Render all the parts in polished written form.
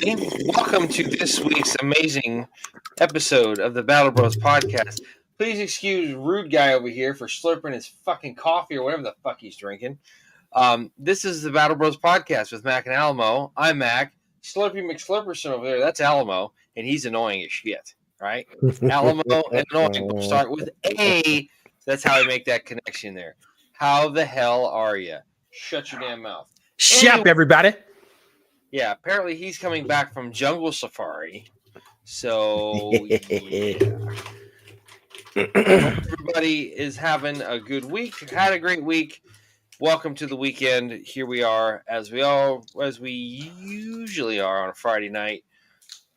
Welcome to this week's amazing episode of the Battle Bros podcast. Please excuse rude guy over here for slurping his fucking coffee or whatever the fuck he's drinking. This is the Battle Bros podcast with Mac and Alamo. I'm Mac. Slurpy McSlurperson over there, that's Alamo, and he's annoying as shit, right? Alamo and annoying. We'll start with A. That's how I make that connection there. How the hell are you? Shut your damn mouth. Shut everybody. Yeah, apparently he's coming back from Jungle Safari. So, yeah. Everybody is having a good week. Had a great week. Welcome to the weekend. Here we are, as we usually are on a Friday night,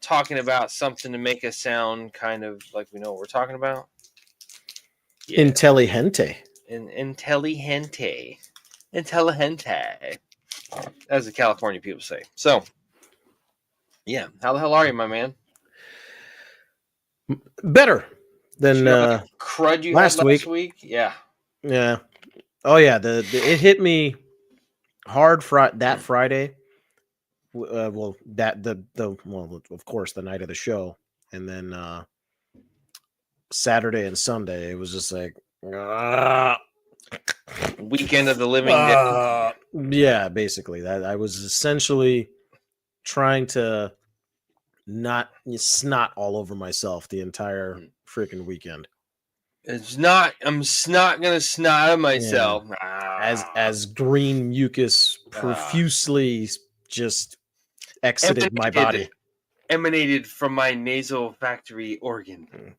talking about something to make us sound kind of like we know what we're talking about. Yeah. Intelligente. Intelligente. As the California people say. So, yeah. How the hell are you, my man? Better than crud you last had last week. Yeah. Yeah. Oh yeah. It hit me hard that Friday. Of course, the night of the show, and then Saturday and Sunday, it was just like. Weekend of the living dead. Yeah, basically that I was essentially trying to not snot all over myself the entire freaking weekend. I'm not gonna snot on myself. Yeah. As green mucus profusely just exited my body. Emanated from my nasopharyngeal organ.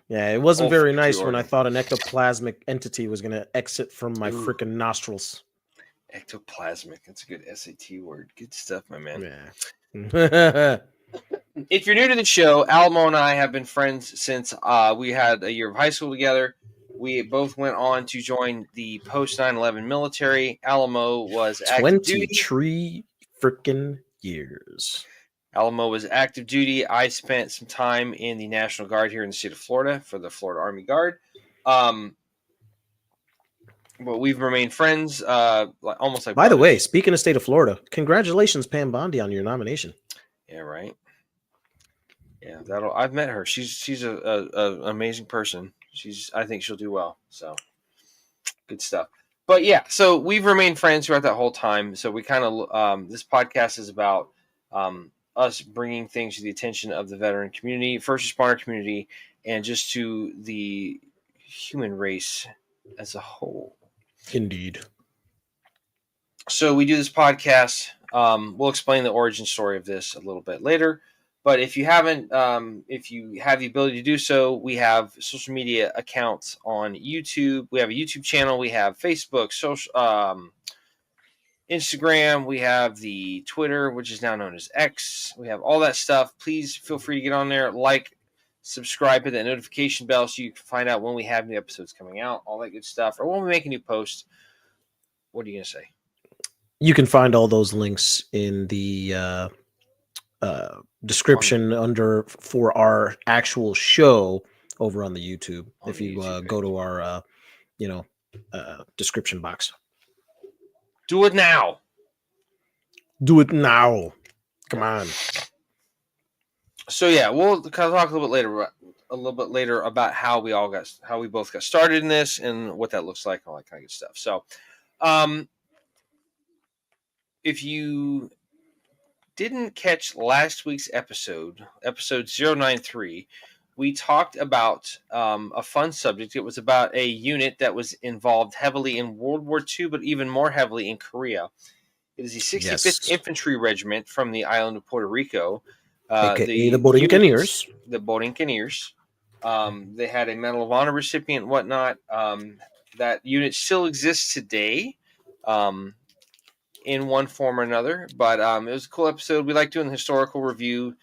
Yeah, it wasn't very nice when I thought an ectoplasmic entity was going to exit from my freaking nostrils. Ectoplasmic. That's a good SAT word. Good stuff, my man. Yeah. If you're new to the show, Alamo and I have been friends since we had a year of high school together. We both went on to join the post 9/11 military. Alamo was active duty. 23 freaking years. Alamo was active duty. I spent some time in the National Guard here in the state of Florida for the Florida Army Guard. But we've remained friends almost like By the way, speaking of state of Florida, congratulations, Pam Bondi, on your nomination. Yeah, right. Yeah, I've met her. She's a amazing person. I think she'll do well. So good stuff. But yeah, so we've remained friends throughout that whole time. So we kind of this podcast is about us bringing things to the attention of the veteran community, first responder community, and just to the human race as a whole. Indeed. So we do this podcast. We'll explain the origin story of this a little bit later. But if you haven't, if you have the ability to do so, we have social media accounts on YouTube. We have a YouTube channel. We have Facebook, Instagram, we have the Twitter, which is now known as X. We have all that stuff. Please feel free to get on there, subscribe, hit that notification bell so you can find out when we have new episodes coming out, all that good stuff, or when we make a new post. What are you going to say? You can find all those links in the description for our actual show over on the YouTube. If you go to our description box. Do it now. Do it now. Come on. So yeah, we'll kind of talk a little bit later about how we both got started in this and what that looks like, all that kind of good stuff. So, if you didn't catch last week's episode 093, we talked about a fun subject. It was about a unit that was involved heavily in World War II, but even more heavily in Korea. It is the 65th Infantry Regiment from the island of Puerto Rico. The Borinqueniers. The Borinqueniers. They had a Medal of Honor recipient and whatnot. That unit still exists today in one form or another. But it was a cool episode. We like doing the historical review,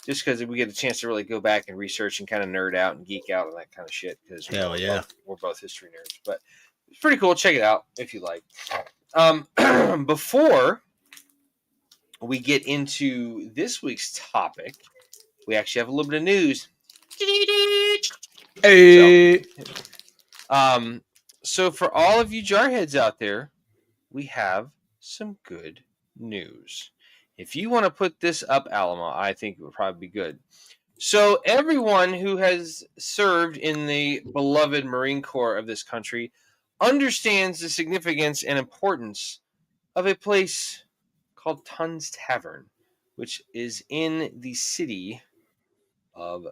just because we get a chance to really go back and research and kind of nerd out and geek out on that kind of shit. Because we're both history nerds. But it's pretty cool. Check it out if you like. Before we get into this week's topic, we actually have a little bit of news. Hey. So for all of you jarheads out there, we have some good news. If you want to put this up, Alamo, I think it would probably be good. So everyone who has served in the beloved Marine Corps of this country understands the significance and importance of a place called Tunn's Tavern, which is in the city of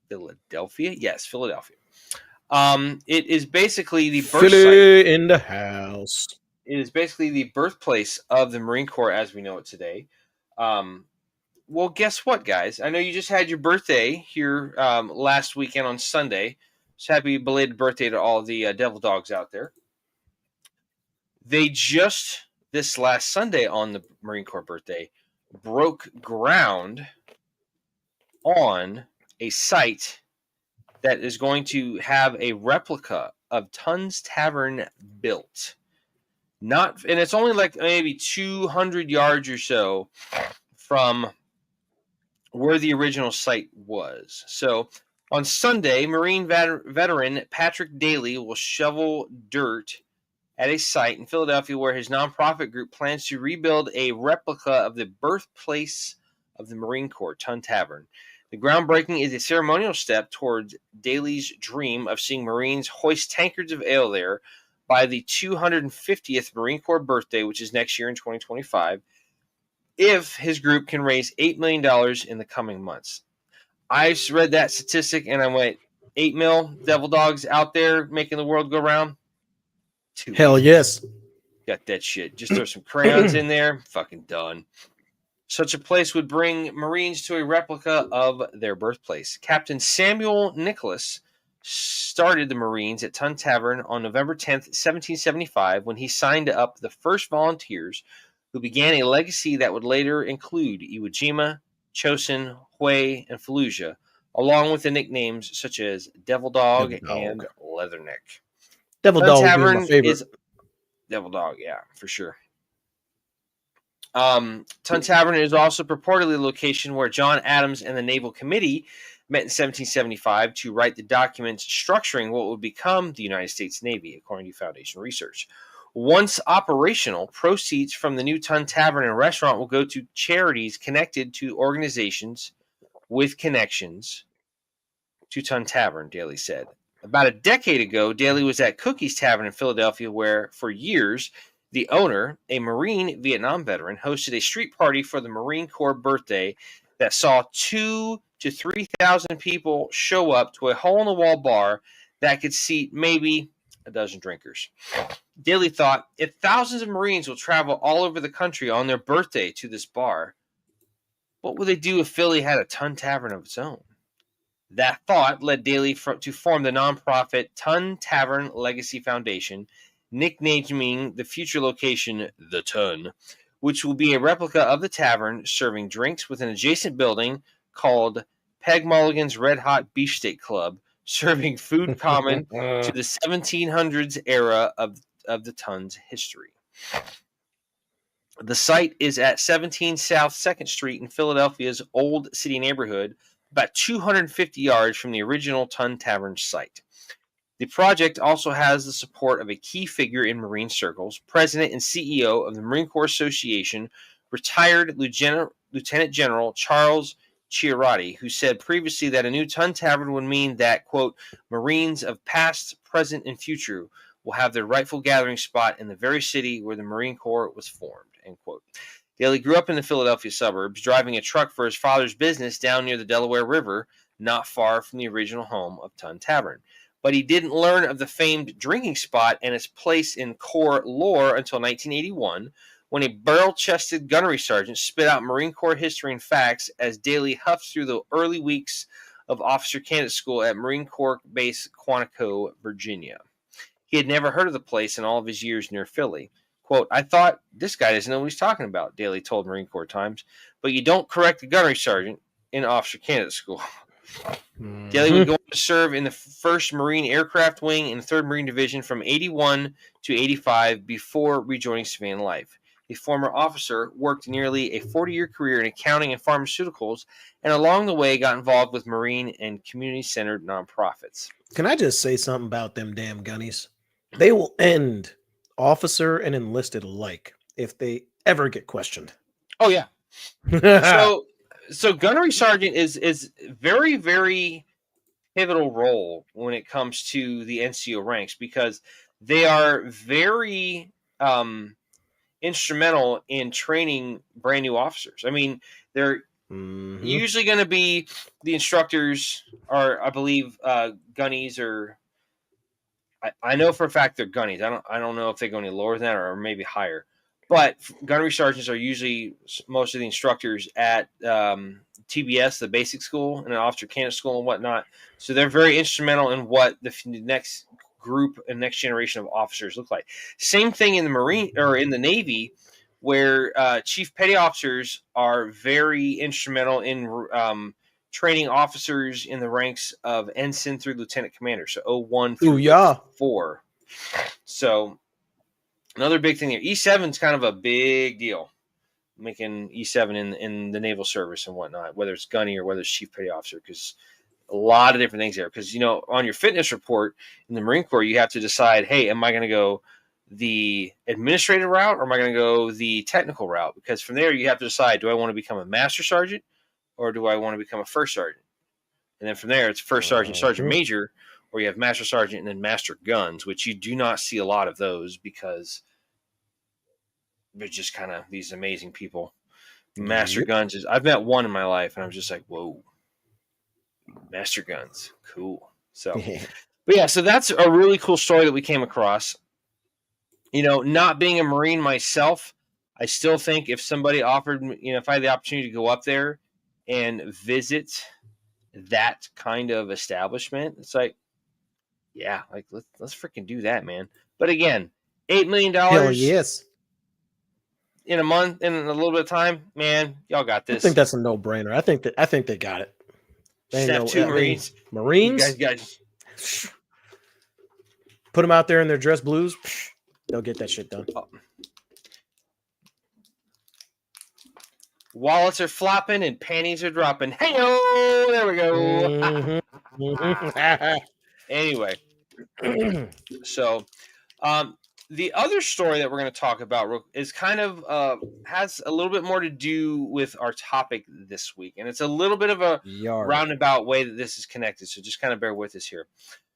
Philadelphia. Yes, Philadelphia. It is basically the birth site. Philly in the house. It is basically the birthplace of the Marine Corps as we know it today. Well, guess what, guys? I know you just had your birthday here last weekend on Sunday. So happy belated birthday to all the devil dogs out there. They just, this last Sunday on the Marine Corps birthday, broke ground on a site that is going to have a replica of Tunn's Tavern built. And it's only like maybe 200 yards or so from where the original site was. So on Sunday, Marine veteran Patrick Daly will shovel dirt at a site in Philadelphia where his nonprofit group plans to rebuild a replica of the birthplace of the Marine Corps, Tunn Tavern. The groundbreaking is a ceremonial step towards Daly's dream of seeing Marines hoist tankards of ale there by the 250th Marine Corps birthday, which is next year in 2025, if his group can raise $8 million in the coming months. I read that statistic and I went, 8 mil devil dogs out there making the world go round? Hell yes. Got that shit. Just throw some crayons in there. Fucking done. Such a place would bring Marines to a replica of their birthplace. Captain Samuel Nicholas started the Marines at Tunn Tavern on November 10th, 1775, when he signed up the first volunteers who began a legacy that would later include Iwo Jima, Chosin, Hue, and Fallujah, along with the nicknames such as Devil Dog and Leatherneck. Devil Tunn Dog Tavern is my favorite. is Devil Dog, yeah, for sure. Tunn Tavern is also purportedly the location where John Adams and the Naval Committee met in 1775 to write the documents structuring what would become the United States Navy, according to Foundation Research. Once operational, proceeds from the new Tunn Tavern and restaurant will go to charities connected to organizations with connections to Tunn Tavern, Daly said. About a decade ago, Daly was at Cookie's Tavern in Philadelphia, where, for years, the owner, a Marine Vietnam veteran, hosted a street party for the Marine Corps birthday that saw 2,000 to 3,000 people show up to a hole-in-the-wall bar that could seat maybe a dozen drinkers. Daly thought, if thousands of Marines will travel all over the country on their birthday to this bar, what would they do if Philly had a Tunn Tavern of its own? That thought led Daly to form the nonprofit Tunn Tavern Legacy Foundation, nicknaming the future location The Tunn, which will be a replica of the tavern, serving drinks with an adjacent building called Peg Mulligan's Red Hot Beefsteak Club, serving food common to the 1700s era of the Tunn's history. The site is at 17 South 2nd Street in Philadelphia's Old City neighborhood, about 250 yards from the original Tunn Tavern site. The project also has the support of a key figure in Marine circles, President and CEO of the Marine Corps Association, retired Lieutenant General Charles Chiarotti, who said previously that a new Tunn Tavern would mean that, quote, Marines of past, present, and future will have their rightful gathering spot in the very city where the Marine Corps was formed, end quote. Daly grew up in the Philadelphia suburbs, driving a truck for his father's business down near the Delaware River, not far from the original home of Tunn Tavern. But he didn't learn of the famed drinking spot and its place in Corps lore until 1981, when a barrel-chested gunnery sergeant spit out Marine Corps history and facts as Daly huffed through the early weeks of officer candidate school at Marine Corps Base Quantico, Virginia. He had never heard of the place in all of his years near Philly. Quote, I thought, this guy doesn't know what he's talking about, Daly told Marine Corps Times, but you don't correct a gunnery sergeant in officer candidate school. Daly would go on to serve in the 1st Marine Aircraft Wing and 3rd Marine Division from 81 to 85 before rejoining civilian life. The former officer worked nearly a 40-year career in accounting and pharmaceuticals, and along the way got involved with Marine and community-centered nonprofits. Can I just say something about them damn gunnies? They will end officer and enlisted alike if they ever get questioned. Oh, yeah. So gunnery sergeant is very, very pivotal role when it comes to the NCO ranks, because they are very instrumental in training brand new officers. I mean, they're usually going to be the instructors are, I believe, gunnies, or I know for a fact they're gunnies. I don't know if they go any lower than that or maybe higher. But gunnery sergeants are usually most of the instructors at TBS, the basic school, and an officer candidate school and whatnot. So they're very instrumental in what the next group and next generation of officers look like. Same thing in the Marine or in the Navy, where chief petty officers are very instrumental in training officers in the ranks of ensign through lieutenant commander. So 01 through 4. So another big thing there. E7 is kind of a big deal, making E7 in the naval service and whatnot, whether it's gunny or whether it's chief petty officer, because a lot of different things there. Because, on your fitness report in the Marine Corps, you have to decide, hey, am I going to go the administrative route or am I going to go the technical route? Because from there, you have to decide, do I want to become a master sergeant or do I want to become a first sergeant? And then from there, it's first sergeant, sergeant major, or you have master sergeant and then master guns, which you do not see a lot of those because they're just kind of these amazing people. Master guns is, I've met one in my life, and I'm just like, whoa, master guns, cool. So, but yeah, so that's a really cool story that we came across. Not being a Marine myself, I still think if somebody offered me, if I had the opportunity to go up there and visit that kind of establishment, it's like, yeah, like let's freaking do that, man. But again, $8 million. Hell yes. In a month, in a little bit of time, man, y'all got this. I think that's a no-brainer. I think they got it. They have 2 Marines. Marines, you guys, put them out there in their dress blues. They'll get that shit done. Wallets are flopping and panties are dropping. Hey-o! There we go. Anyway, so the other story that we're going to talk about is kind of has a little bit more to do with our topic this week, and it's a little bit of a roundabout way that this is connected. So just kind of bear with us here.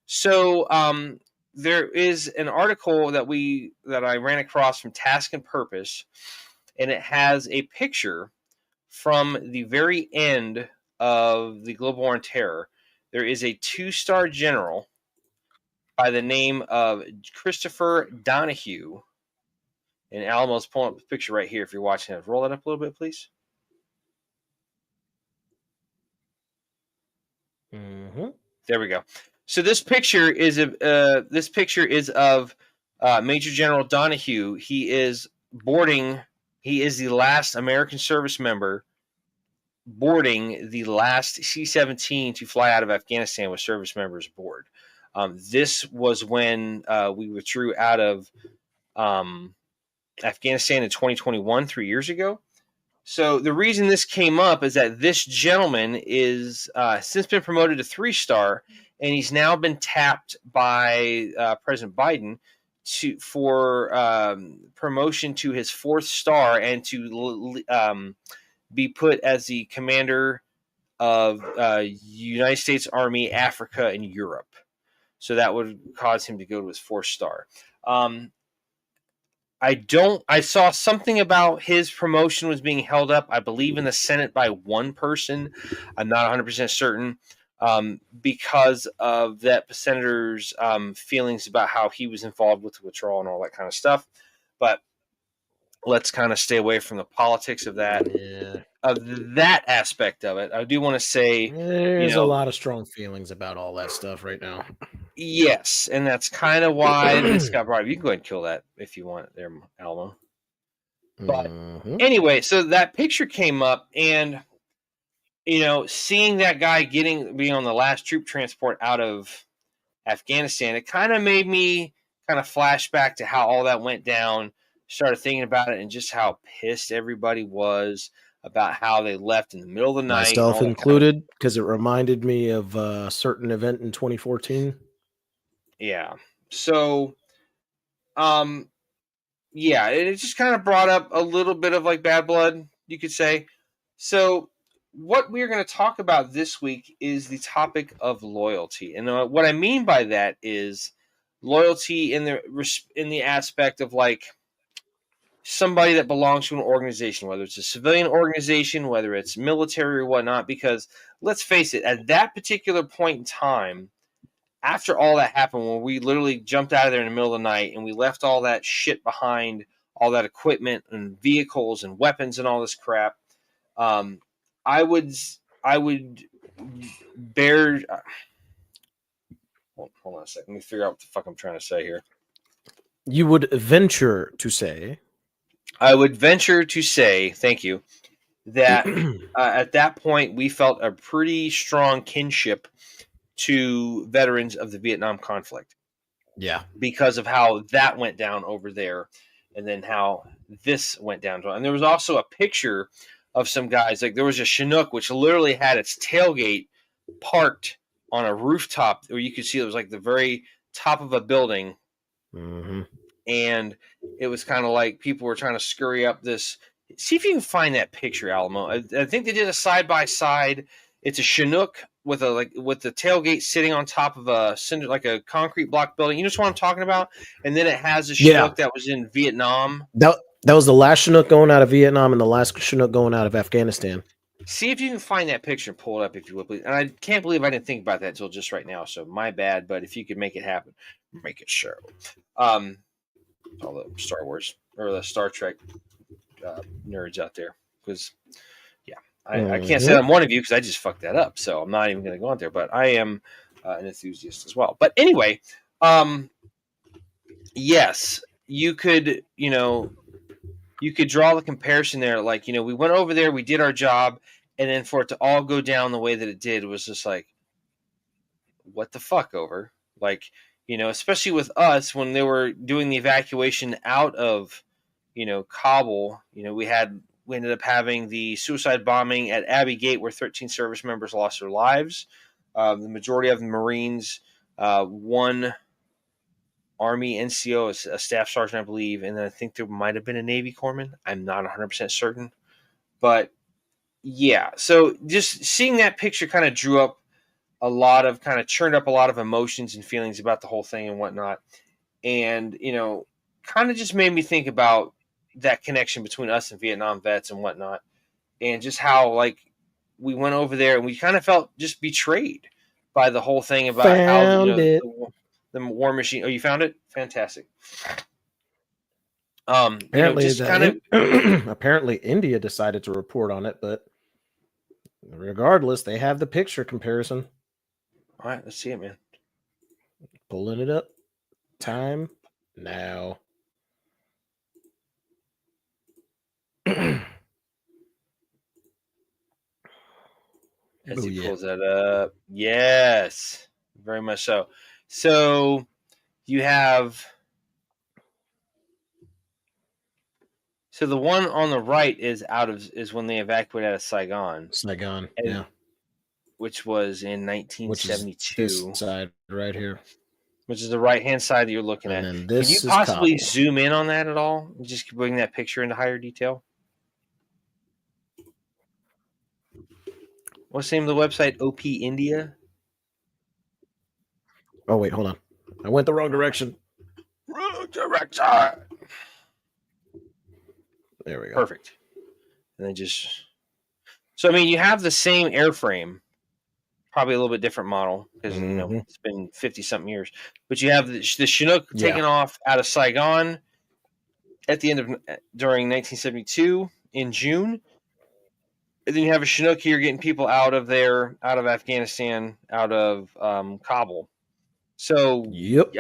So there is an article that I ran across from Task and Purpose, and it has a picture from the very end of the Global War on Terror. There is a 2-star general by the name of Christopher Donahue. And Alamo's pulling up the picture right here if you're watching it. Roll that up a little bit, please. There we go. So this picture is of Major General Donahue. He is boarding. He is the last American service member boarding the last C-17 to fly out of Afghanistan with service members aboard. This was when we withdrew out of Afghanistan in 2021, 3 years ago. So the reason this came up is that this gentleman is since been promoted to 3-star, and he's now been tapped by President Biden for promotion to his 4th star and to be put as the commander of United States Army, Africa, and Europe. So that would cause him to go to his 4th star. I saw something about his promotion was being held up, I believe, in the Senate by one person. I'm not 100% certain because of that senator's feelings about how he was involved with the withdrawal and all that kind of stuff. But let's kind of stay away from the politics of that. Yeah. Of that aspect of it. I do want to say there's a lot of strong feelings about all that stuff right now. Yes, and that's kind of why this got brought up. You can go ahead and kill that if you want there, Alamo. But anyway, so that picture came up, and seeing that guy being on the last troop transport out of Afghanistan, it kind of made me kind of flash back to how all that went down. Started thinking about it and just how pissed everybody was about how they left in the middle of the night. Myself included, because it reminded me of a certain event in 2014. Yeah. So, yeah, it just kind of brought up a little bit of like bad blood you could say. So, what we're going to talk about this week is the topic of loyalty, and what I mean by that is loyalty in the aspect of like somebody that belongs to an organization, whether it's a civilian organization, whether it's military or whatnot. Because let's face it, at that particular point in time, after all that happened, when we literally jumped out of there in the middle of the night and we left all that shit behind, all that equipment and vehicles and weapons and all this crap, um, I would bear. Hold on a second. Let me figure out what the fuck I'm trying to say here. You would venture to say. I would venture to say, thank you, that at that point we felt a pretty strong kinship to veterans of the Vietnam conflict. Yeah. Because of how that went down over there, and then how this went down. And there was also a picture of some guys. Like there was a Chinook which literally had its tailgate parked on a rooftop where you could see it was like the very top of a building. Mm-hmm. And it was kind of like people were trying to scurry up this. See if you can find that picture, Alamo. I think they did a side by side. It's a Chinook with the tailgate sitting on top of a cinder, like a concrete block building. You know what I'm talking about? And then it has a Chinook that was in Vietnam. That was the last Chinook going out of Vietnam and the last Chinook going out of Afghanistan. See if you can find that picture and pull it up, if you would, please. And I can't believe I didn't think about that until just right now. So my bad. But if you could make it happen, make it sure. All the Star Wars or the Star Trek nerds out there, because I can't say I'm one of you because I just fucked that up. So I'm not even going to go out there. But I am an enthusiast as well. But anyway, yes, you could draw the comparison there. Like, we went over there, we did our job, and then for it to all go down the way that it did was just like, what the fuck over? Like, especially with us when they were doing the evacuation out of, Kabul, we ended up having the suicide bombing at Abbey Gate where 13 service members lost their lives. The majority of the Marines, one Army NCO, a staff sergeant, I believe, and then I think there might have been a Navy corpsman. I'm not 100% certain. But, yeah, so just seeing that picture kind of churned up a lot of emotions and feelings about the whole thing and whatnot. And, kind of just made me think about that connection between us and Vietnam vets and whatnot. And just how, like, we went over there and we kind of felt just betrayed by the whole thing about how, the war machine. Oh, you found it? Fantastic. Apparently, apparently India decided to report on it, but regardless, they have the picture comparison. All right, let's see it, man. Pulling it up. Time now. As he pulls that up. Yes, very much so. So you have. So the one on the right is when they evacuated out of Saigon. Yeah. Which was in 1972. Which is this side right here. Which is the right-hand side that you're looking at. And this Can you possibly zoom in on that at all? Just bring that picture into higher detail. What's the name of the website? OP India? Oh, wait, hold on. I went the wrong direction. Wrong direction. There we go. Perfect. And then so, I mean, you have the same airframe, probably a little bit different model because, it's been 50-something years. But you have the Chinook taken off out of Saigon during 1972 in June. And then you have a Chinook here getting people out of Afghanistan, out of Kabul. So,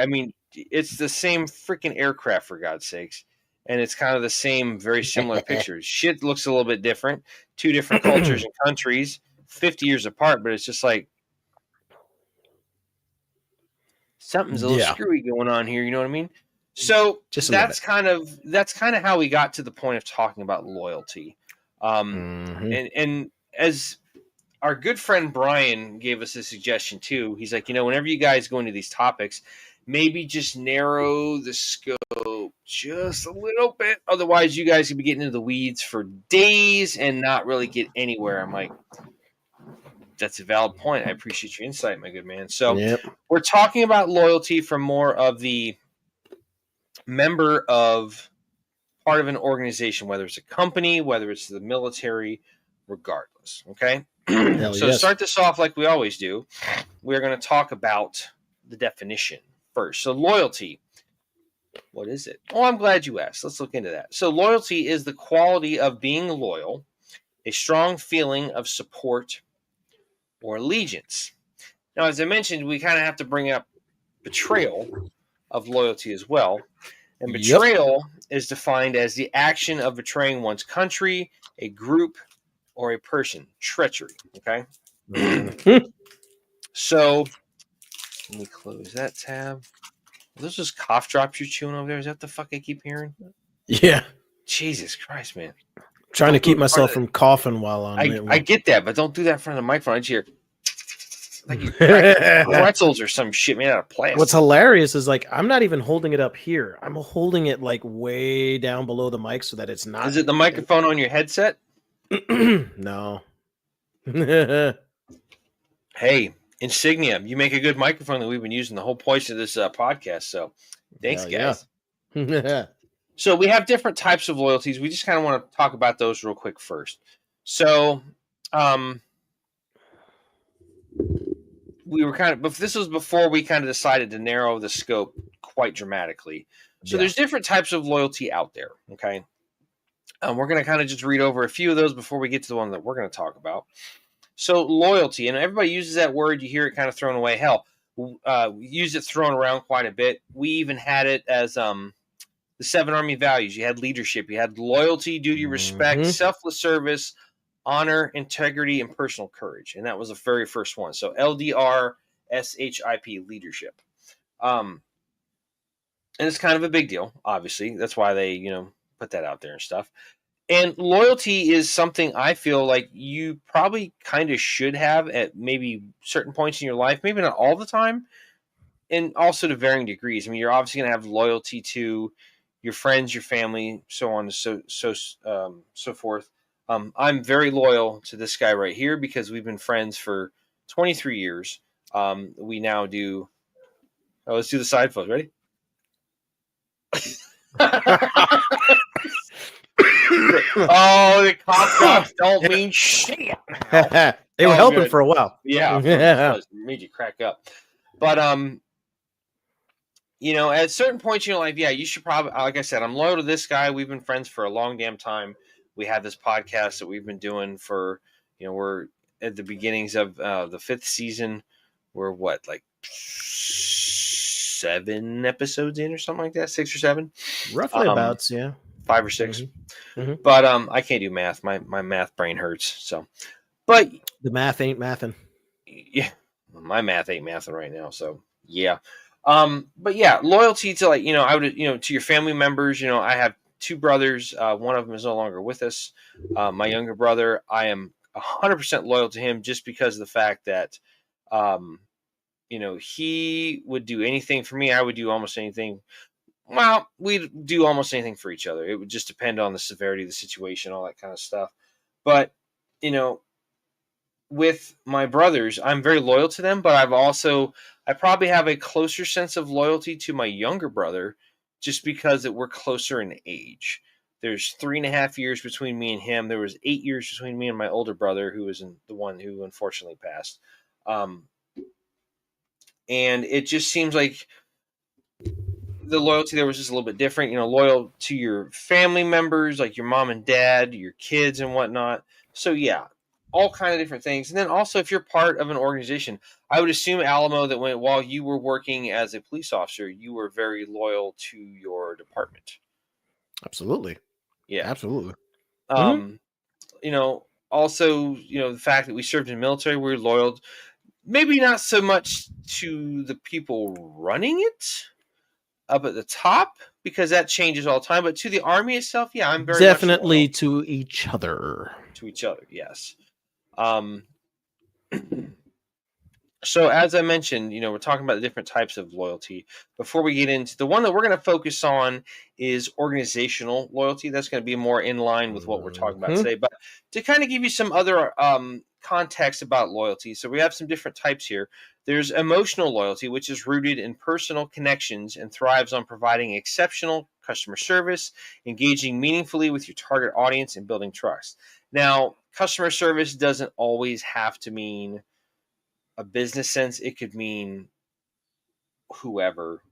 I mean, it's the same freaking aircraft, for God's sakes. And it's kind of the same, very similar pictures. Shit looks a little bit different. Two different cultures and countries, 50 years apart, but it's just like something's a little screwy going on here. You know what I mean? So that's kind of how we got to the point of talking about loyalty. And as our good friend Brian gave us a suggestion too, he's like, whenever you guys go into these topics, maybe just narrow the scope just a little bit. Otherwise, you guys could be getting into the weeds for days and not really get anywhere. I'm like, that's a valid point. I appreciate your insight, my good man. So Yep. we're talking about loyalty from more of the member of part of an organization, whether it's a company, whether it's the military, regardless. Okay. Hell So to yes. start this off like we always do, we're going to talk about the definition first. So loyalty. What is it? Oh, I'm glad you asked. Let's look into that. So loyalty is the quality of being loyal, a strong feeling of support or allegiance. Now, as I mentioned, we kind of have to bring up betrayal of loyalty as well. And Yep. betrayal is defined as the action of betraying one's country, a group, or a person. Treachery. Okay. So let me close that tab. Are those just cough drops you're chewing over there? Is that the fuck I keep hearing? Yeah. Jesus Christ, man. Trying to Don't do it keep in front myself of from coughing while on I get that, but don't do that in front of the microphone. I just hear like you cracking pretzels or some shit made out of plastic. What's hilarious is like I'm not even holding it up here. I'm holding it like way down below the mic so that it's not. Is it the microphone on your headset? No. Hey, Insignia, you make a good microphone that we've been using the whole point of this podcast. So thanks, guys. Yeah. So we have different types of loyalties. We just kind of want to talk about those real quick first. So we were kind of, but this was before we kind of decided to narrow the scope quite dramatically. So there's different types of loyalty out there. Okay. We're going to kind of just read over a few of those before we get to the one that we're going to talk about. So loyalty, and everybody uses that word. You hear it kind of thrown away. Hell, we use it thrown around quite a bit. We even had it as the 7 Army values. You had leadership. You had loyalty, duty, respect, selfless service, honor, integrity, and personal courage. And that was the very first one. So LDR, SHIP, leadership. And it's kind of a big deal, obviously. That's why they, put that out there and stuff. And loyalty is something I feel like you probably kind of should have at maybe certain points in your life, maybe not all the time, and also to varying degrees. I mean, you're obviously going to have loyalty to your friends, your family, so on and so forth. I'm very loyal to this guy right here because we've been friends for 23 years. We now do. Oh, let's do the side pose. Ready? Oh, the cough drops don't mean shit. They were helping for a while. Yeah, made you crack up. But at certain points in your life, yeah, you should probably, like I said, I'm loyal to this guy. We've been friends for a long damn time. We have this podcast that we've been doing for, we're at the beginnings of the 5th season. We're like 7 episodes in or something like that, 6 or 7, roughly about, yeah, 5 or 6. But I can't do math. My math brain hurts. So, but the math ain't mathin'. Yeah, my math ain't mathing right now. So yeah. But yeah, loyalty to I would to your family members. I have 2 brothers. One of them is no longer with us. My younger brother, I am 100% loyal to him just because of the fact that he would do anything for me. I would do almost anything. Well, we'd do almost anything for each other. It would just depend on the severity of the situation, all that kind of stuff. But, with my brothers, I'm very loyal to them, but I probably have a closer sense of loyalty to my younger brother just because we're closer in age. There's 3.5 years between me and him. There was 8 years between me and my older brother, who was the one who unfortunately passed. And it just seems like the loyalty there was just a little bit different, loyal to your family members, like your mom and dad, your kids and whatnot. So yeah, all kind of different things. And then also if you're part of an organization, I would assume, Alamo, that while you were working as a police officer, you were very loyal to your department. Absolutely. Yeah. Absolutely. Also, the fact that we served in the military, we're loyal, maybe not so much to the people running it up at the top, because that changes all the time, but to the Army itself, yeah, I'm very definitely much to each other. To each other, yes. So as I mentioned, we're talking about the different types of loyalty. Before we get into the one that we're going to focus on is organizational loyalty. That's going to be more in line with what we're talking about Mm-hmm. today. But to kind of give you some other context about loyalty, so we have some different types here. There's emotional loyalty, which is rooted in personal connections and thrives on providing exceptional customer service, engaging meaningfully with your target audience, and building trust. Now, customer service doesn't always have to mean a business sense. It could mean whoever.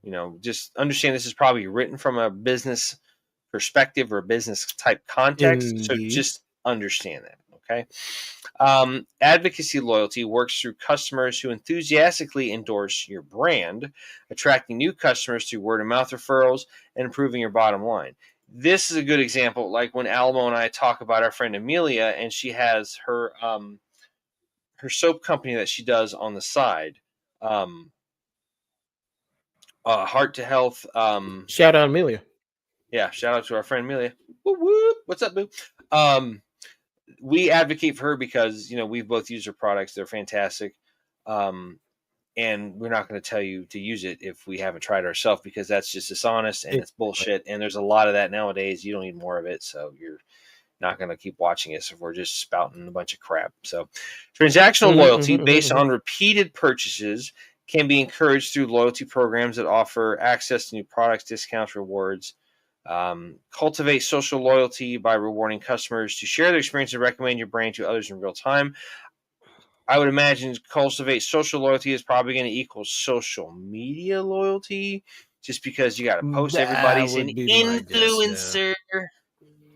Just understand this is probably written from a business perspective or a business type context, so Indeed. just understand that. Okay. Advocacy loyalty works through customers who enthusiastically endorse your brand, attracting new customers through word of mouth referrals and improving your bottom line. This is a good example, like when Alamo and I talk about our friend Amelia, and she has her soap company that she does on the side. Um, Heart to Health. Shout out Amelia. Yeah, shout out to our friend Amelia. Whoop, whoop. What's up, boo? Um, we advocate for her because we've both used her products. They're fantastic, and we're not going to tell you to use it if we haven't tried it ourselves, because that's just dishonest and it's Exactly. bullshit. And there's a lot of that nowadays. You don't need more of it, so you're not going to keep watching us if we're just spouting a bunch of crap. So, transactional loyalty based on repeated purchases can be encouraged through loyalty programs that offer access to new products, discounts, rewards. Cultivate social loyalty by rewarding customers to share their experience and recommend your brand to others in real time. I would imagine cultivate social loyalty is probably going to equal social media loyalty, just because you got to post. That Everybody's an would be my guess. Yeah. influencer.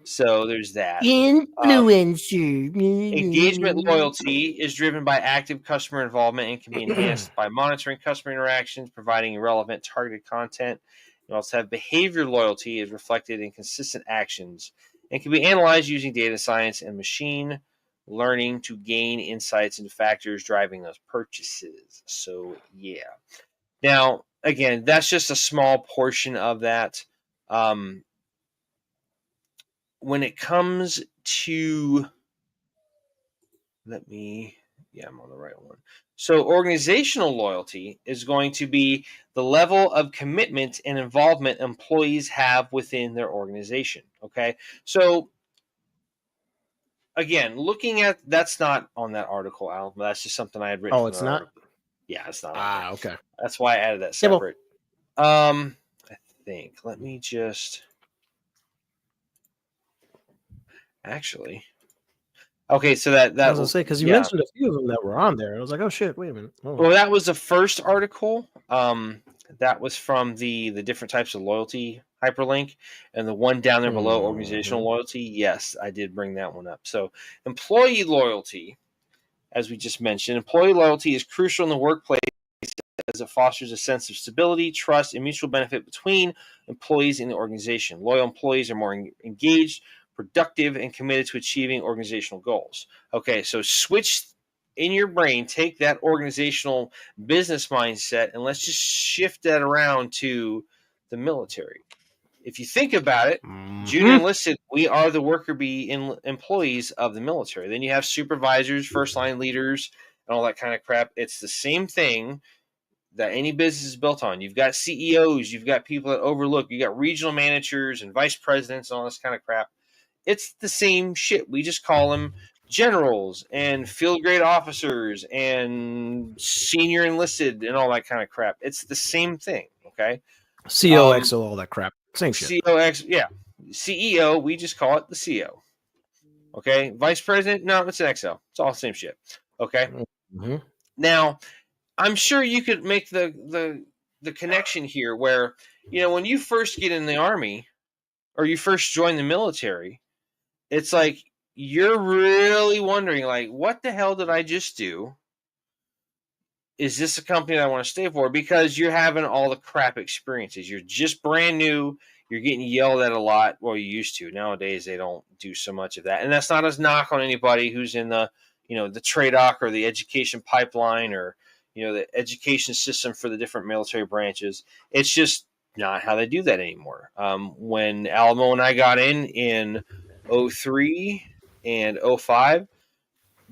So there's that. Influencer. Engagement loyalty is driven by active customer involvement and can be enhanced by monitoring customer interactions, providing relevant targeted content. You also have behavior loyalty is reflected in consistent actions and can be analyzed using data science and machine learning to gain insights into factors driving those purchases. So yeah. Now, again, that's just a small portion of that. Um, when it comes to let me yeah, I'm on the right one. So organizational loyalty is going to be the level of commitment and involvement employees have within their organization. Okay. So again, looking at that's not on that article, Al. That's just something I had written Oh, from it's that not? article. Yeah, it's not on there. Ah, okay. That's why I added that Yeah, well, separate. I think. Let me just actually. Okay, so that I that was gonna say because you yeah. mentioned a few of them that were on there, and I was like, oh shit, wait a minute. Oh. Well, that was the first article. That was from the different types of loyalty hyperlink, and the one down there below, organizational loyalty. Yes, I did bring that one up. So, employee loyalty, as we just mentioned, employee loyalty is crucial in the workplace as it fosters a sense of stability, trust, and mutual benefit between employees in the organization. Loyal employees are more engaged, productive, and committed to achieving organizational goals. Okay, so switch in your brain, take that organizational business mindset, and let's just shift that around to the military. If you think about it, junior enlisted, we are the worker bee employees of the military. Then you have supervisors, first line leaders, and all that kind of crap. It's the same thing that any business is built on. You've got CEOs, you've got people that overlook, you got regional managers and vice presidents and all this kind of crap. It's the same shit. We just call them generals and field grade officers and senior enlisted and all that kind of crap. It's the same thing. Okay. COXO, all that crap. Same shit. COX, yeah. CEO, we just call it the CO. Okay. Vice president, no, it's an XL. It's all the same shit. Okay. Mm-hmm. Now, I'm sure you could make the connection here where when you first get in the army or you first join the military, it's like you're really wondering like, what the hell did I just do? Is this a company that I want to stay for? Because you're having all the crap experiences. You're just brand new. You're getting yelled at a lot. Well, you used to. Nowadays, they don't do so much of that. And that's not a knock on anybody who's in the TRADOC or the education pipeline or, the education system for the different military branches. It's just not how they do that anymore. When Alamo and I got in 03 and 05,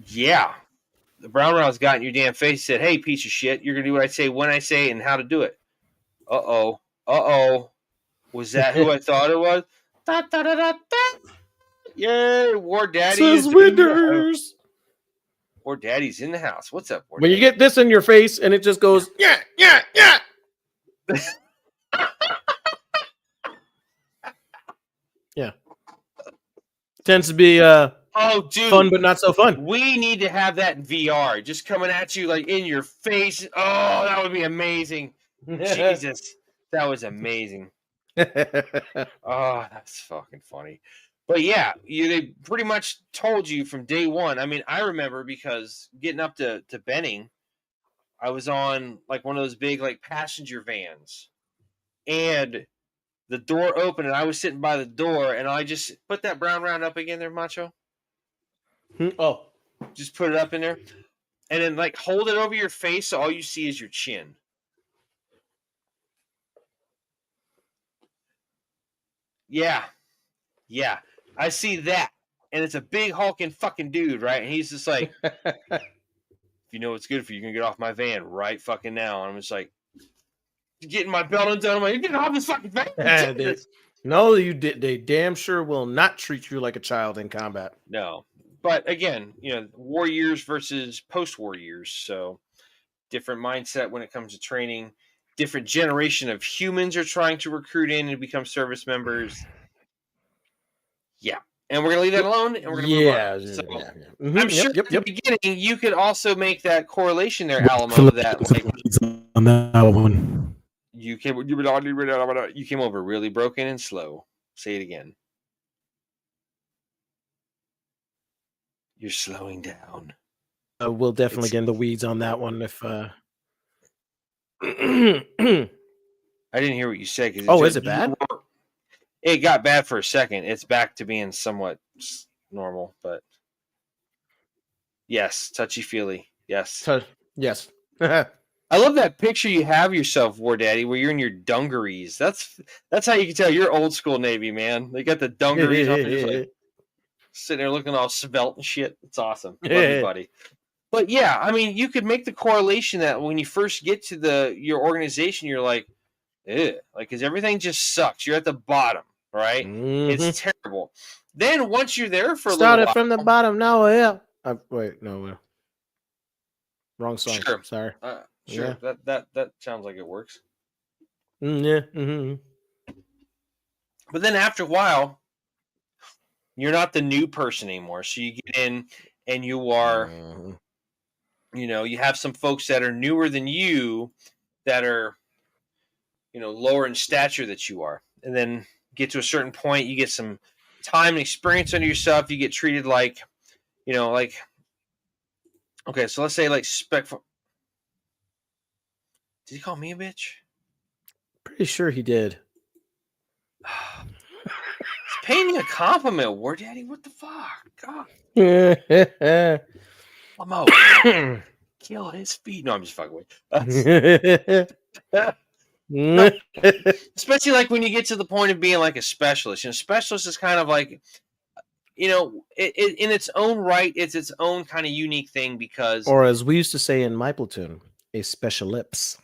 yeah, the brown rounds got in your damn face. Said, "Hey, piece of shit, you're gonna do what I say when I say and how to do it." Uh oh. Was that who I thought it was? Da, da, da, da, da. Yay! War Daddy is Says in the house. Winters. War Daddy's in the house. What's up, War When you Daddy? get this in your face and it just goes, yeah. Yeah. Tends to be Oh, dude, fun, but not so fun. we need to have that in VR, just coming at you like in your face. Oh, that would be amazing. Jesus, that was amazing. Oh, that's fucking funny. But yeah, they pretty much told you from day one. I mean, I remember because getting up to Benning, I was on like one of those big like passenger vans, and the door opened, and I was sitting by the door, and I just put that brown round up again there, Macho. Oh, Just put it up in there, and then like hold it over your face, so all you see is your chin. Yeah, I see that, and it's a big hulking fucking dude, right? And he's just like, if you know what's good for you, you're gonna get off my van right fucking now. And I'm just like, getting my belt undone. I'm like, you're getting off this fucking van. No, you did. They damn sure will not treat you like a child in combat. No, but again, war years versus post-war years, so different mindset when it comes to training. Different generation of humans are trying to recruit in and become service members. Yeah. And we're going to leave that alone, and we're going to move on. So, I'm sure at the beginning, you could also make that correlation there, Alamo, that like on that one. you came over really broken and slow. Say it again. You're slowing down. We'll definitely get in the weeds on that one if. I didn't hear what you said. Is it bad? It got bad for a second. It's back to being somewhat normal, but yes, touchy-feely. Yes. Yes. I love that picture you have yourself, War Daddy, where you're in your dungarees. That's how you can tell you're old school Navy, man. They got the dungarees on, just like sitting there looking all svelte and shit. It's awesome. Love you, buddy. But yeah, I mean, you could make the correlation that when you first get to your organization, you're like, ew, like, because everything just sucks. You're at the bottom, right? Mm-hmm. It's terrible. Then once you're there for a little started while, from the bottom. No, yeah. Wait, no, wrong song. Sure. Sorry. Sure. Yeah. That sounds like it works. Yeah. Mm-hmm. But then after a while, you're not the new person anymore. So you get in, and you are, you have some folks that are newer than you, that are, lower in stature that you are, and then get to a certain point, you get some time and experience under yourself. You get treated like, okay, so let's say like spectful. Did he call me a bitch? Pretty sure he did. He's paying me a compliment, War Daddy. What the fuck? God. Lamo. Kill his feet. No, I'm just fucking with. No, especially like when you get to the point of being like a specialist. Specialist is kind of like, it in its own right, it's its own kind of unique thing because, or as we used to say in my platoon, a special lips.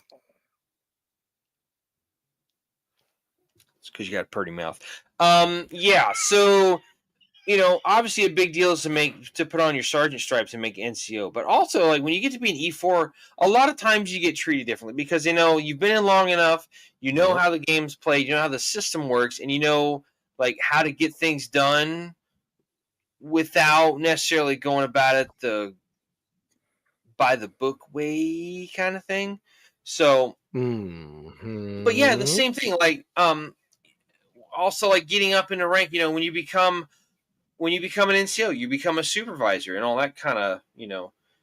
It's because you got a pretty mouth. Yeah. So, obviously a big deal is to put on your sergeant stripes and make NCO, but also like when you get to be an E4, a lot of times you get treated differently because you've been in long enough, how the game's played, how the system works, and like how to get things done without necessarily going about it by the book way kind of thing. So, but yeah, the same thing. Like, also like getting up in the rank. When you become an NCO, you become a supervisor and all that kind of,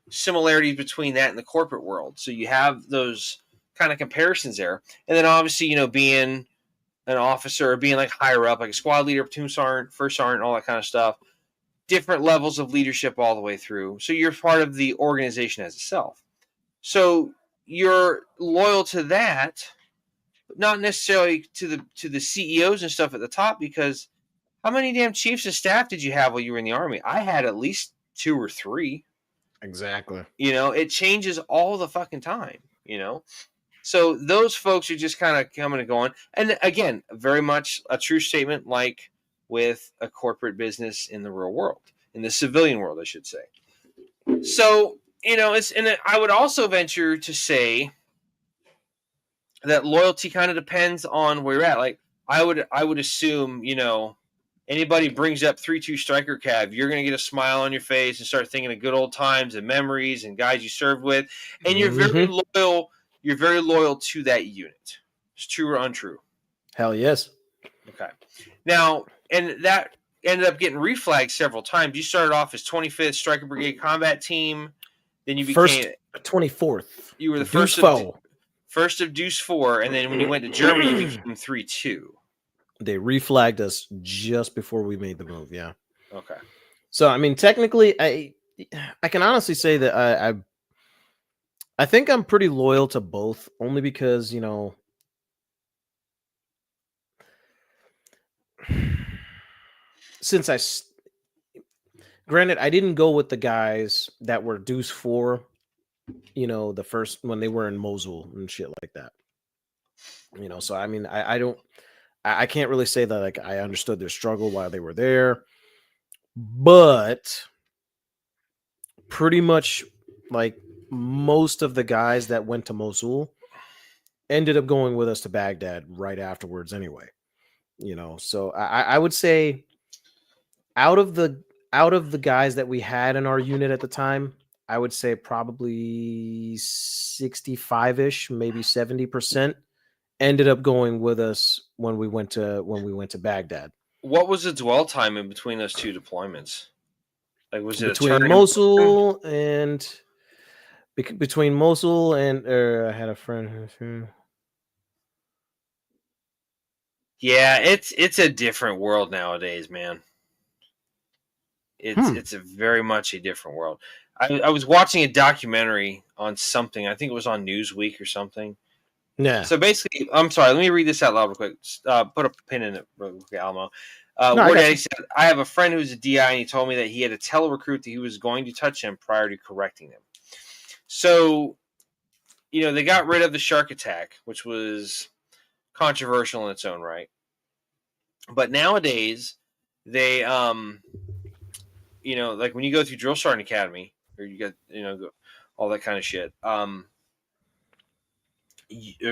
similarities between that and the corporate world. So you have those kind of comparisons there. And then obviously, being an officer or being like higher up, like a squad leader, platoon sergeant, first sergeant, all that kind of stuff, different levels of leadership all the way through. So you're part of the organization as itself. So you're loyal to that, but not necessarily to the CEOs and stuff at the top, because how many damn chiefs of staff did you have while you were in the Army? I had at least 2 or 3. Exactly. It changes all the fucking time. So those folks are just kind of coming and going. And again, very much a true statement, like with a corporate business in the real world, in the civilian world, I should say. So, and I would also venture to say that loyalty kind of depends on where you're at. Like I would assume, anybody brings up 3-2 striker cav, you're going to get a smile on your face and start thinking of good old times and memories and guys you served with. And you're very loyal. You're very loyal to that unit. It's true or untrue? Hell yes. Okay. Now, and that ended up getting reflagged several times. You started off as 25th Striker Brigade Combat Team. Then you became 24th. You were the first of Deuce 4, and then when you went to Germany, you became 3-2. They reflagged us just before we made the move. Yeah. Okay. So I mean, technically, I can honestly say that I think I'm pretty loyal to both, only because since granted, I didn't go with the guys that were Deuce 4, the first when they were in Mosul and shit like that. So I mean, I can't really say that like I understood their struggle while they were there, but pretty much like most of the guys that went to Mosul ended up going with us to Baghdad right afterwards anyway. So I would say out of the guys that we had in our unit at the time, I would say probably 65-ish, maybe 70% ended up going with us when we went to Baghdad. What was the dwell time in between those two deployments? Like, was it between Mosul and between Mosul and I had a friend who. Yeah, it's a different world nowadays, man. It's a very much a different world. I was watching a documentary on something. I think it was on Newsweek or something. Yeah. So basically, I'm sorry. Let me read this out loud real quick. Put a pin in it, real quick, Alamo. War Daddy said, "I have a friend who's a DI, and he told me that he had to tell a recruit that he was going to touch him prior to correcting them." So, they got rid of the shark attack, which was controversial in its own right. But nowadays, they like when you go through Drill Sergeant Academy, or you get, all that kind of shit.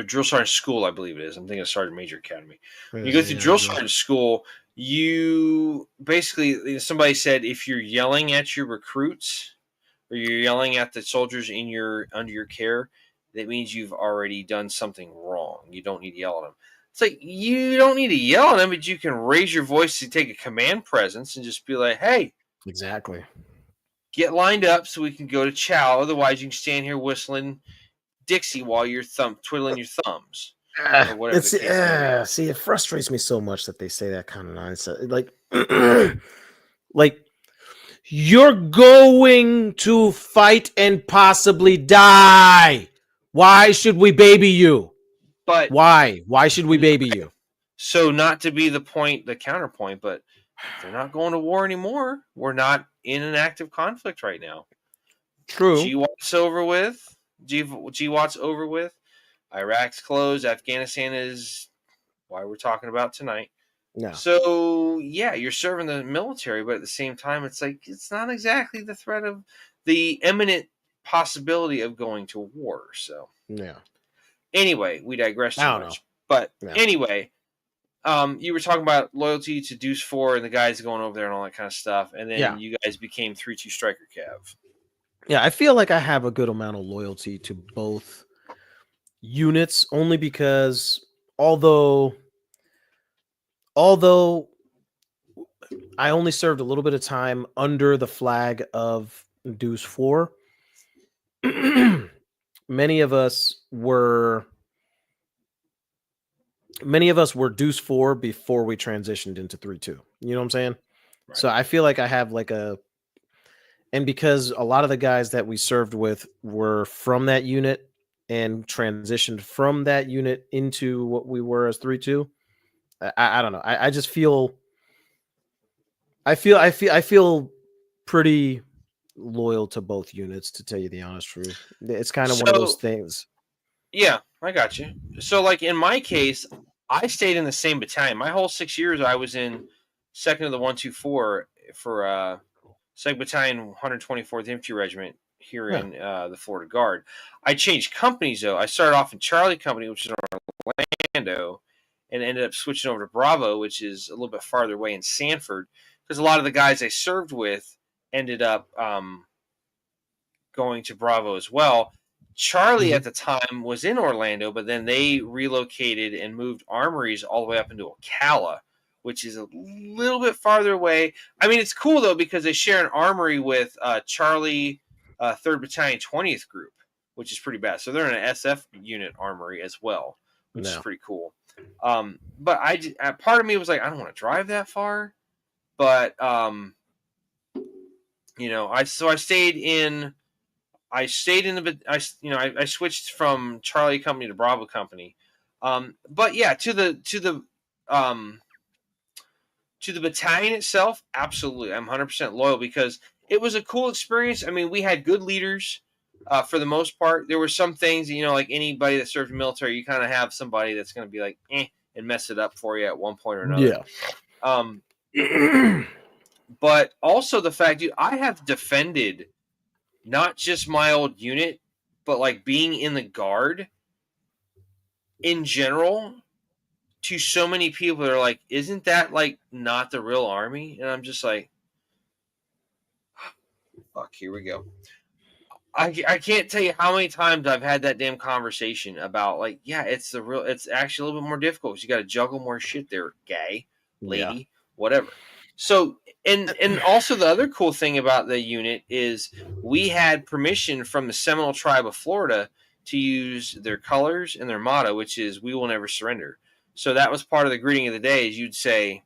Drill Sergeant School, I believe it is. I'm thinking of Sergeant Major Academy. When you go through Drill Sergeant School, you basically, somebody said, if you're yelling at your recruits or you're yelling at the soldiers under your care, that means you've already done something wrong. You don't need to yell at them. It's like, you don't need to yell at them, but you can raise your voice to take a command presence and just be like, hey. Exactly. Get lined up so we can go to chow. Otherwise, you can stand here whistling Dixie while you're twiddling your thumbs. Or whatever the case see, it frustrates me so much that they say that kind of nonsense. Like, like, you're going to fight and possibly die. Why should we baby you? But why? Why should we baby you? So, not to be the counterpoint, but they're not going to war anymore. We're not in an active conflict right now. True. GWAT's over with. GWAT's over with. Iraq's closed. Afghanistan is why we're talking about tonight. No. So, yeah, you're serving the military, but at the same time, it's like, it's not exactly the threat of the imminent possibility of going to war. So, yeah. Anyway, we digress too much. But anyway, you were talking about loyalty to Deuce 4 and the guys going over there and all that kind of stuff. And then you guys became 3-2 Striker Cav. Yeah, I feel like I have a good amount of loyalty to both units, only because although I only served a little bit of time under the flag of Deuce 4, many of us were Deuce 4 before we transitioned into 3-2. You know what I'm saying? Right. So I feel like I have like and because a lot of the guys that we served with were from that unit and transitioned from that unit into what we were as 3-2, I don't know. I just feel I feel pretty loyal to both units, to tell you the honest truth. It's kind of one of those So things. yeah, I got you. So like in my case, I stayed in the same battalion. My whole 6 years, I was in second of the 124 for Second Battalion, 124th Infantry Regiment here Yeah. in the Florida Guard. I changed companies though. I started off in Charlie Company, which is in Orlando, and ended up switching over to Bravo, which is a little bit farther away in Sanford, because a lot of the guys I served with ended up going to Bravo as well. Charlie Mhm. at the time was in Orlando, but then they relocated and moved armories all the way up into Ocala, which is a little bit farther away. I mean, it's cool though because they share an armory with Charlie 3rd Battalion 20th Group, which is pretty bad. So they're in an SF unit armory as well, which is No. pretty cool. But part of me was like, I don't want to drive that far, but I stayed in. I stayed in the. I switched from Charlie Company to Bravo Company, but yeah, um, to the battalion itself, absolutely, I'm 100% loyal because it was a cool experience. I mean, we had good leaders for the most part. There were some things, like anybody that served in the military, you kind of have somebody that's going to be like, and mess it up for you at one point or another. Yeah. Um, but also the fact, dude, I have defended not just my old unit, but like being in the Guard in general to so many people that are like, isn't that like not the real Army? And I'm just like, fuck, here we go. I can't tell you how many times I've had that damn conversation about like, yeah, it's actually a little bit more difficult because you got to juggle more shit there, guy, Yeah. lady, whatever. So, and also the other cool thing about the unit is we had permission from the Seminole Tribe of Florida to use their colors and their motto, which is "We will never surrender." So that was part of the greeting of the day. Is you'd say,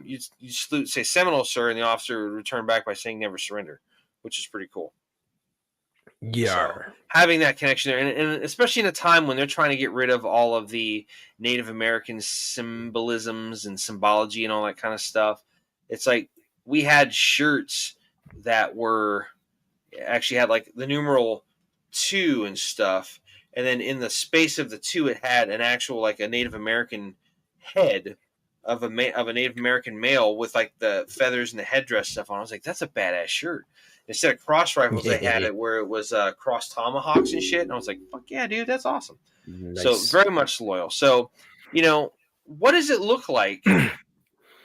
you'd salute, say Seminole, sir, and the officer would return back by saying "Never surrender," which is pretty cool. So Yeah. having that connection there, and especially in a time when they're trying to get rid of all of the Native American symbolisms and symbology and all that kind of stuff, it's like we had shirts that were actually had like the numeral 2 and stuff, and then in the space of the 2, it had an actual like a Native American head of a Native American male with like the feathers and the headdress stuff on. I was like, that's a badass shirt. Instead of cross rifles, they had it where it was cross tomahawks and shit. And I was like, fuck yeah, dude, that's awesome. So Nice. very much loyal. So, what does it look like Ooh,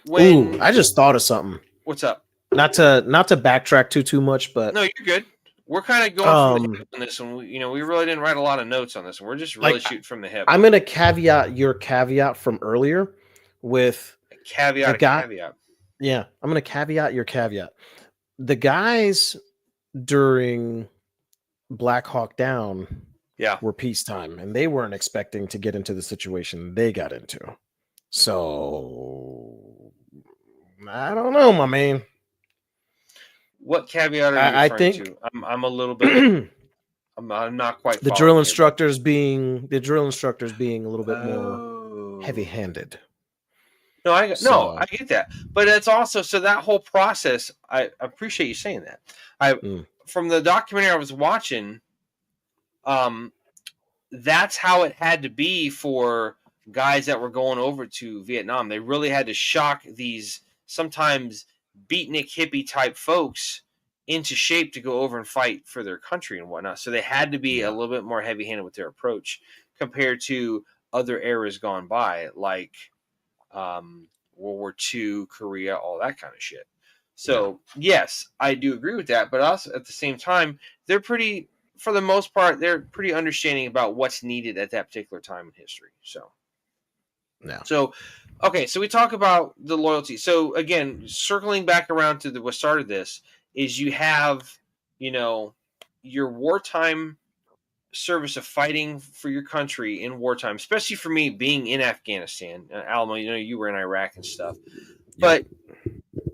when? I just thought of something. What's up? Not to backtrack too much, No, but you're good. We're kind of going from the hip on this one. We really didn't write a lot of notes on this one. We're just really like shooting from the hip. I'm gonna caveat your caveat from earlier with A caveat, the a guy. caveat. Yeah, I'm gonna caveat your caveat. The guys during Black Hawk Down Yeah. were peacetime, and they weren't expecting to get into the situation they got into. So I don't know, my man. What caveat are you I referring think to? I'm a little bit. the I'm not quite drill following you, instructors being a little bit more oh. heavy-handed. No, I So get that, but it's also so that whole process. I appreciate you saying that. I From the documentary I was watching, that's how it had to be for guys that were going over to Vietnam. They really had to shock these sometimes beatnik hippie type folks into shape to go over and fight for their country and whatnot. So they had to be a little bit more heavy handed with their approach compared to other eras gone by, like World War II, Korea, all that kind of shit. So yes, I do agree with that, but also at the same time, they're pretty, for the most part, they're pretty understanding about what's needed at that particular time in history. So okay, so we talk about the loyalty. So again, circling back around to what started this is you have, your wartime service of fighting for your country in wartime, especially for me being in Afghanistan, Alamo. You were in Iraq and stuff, but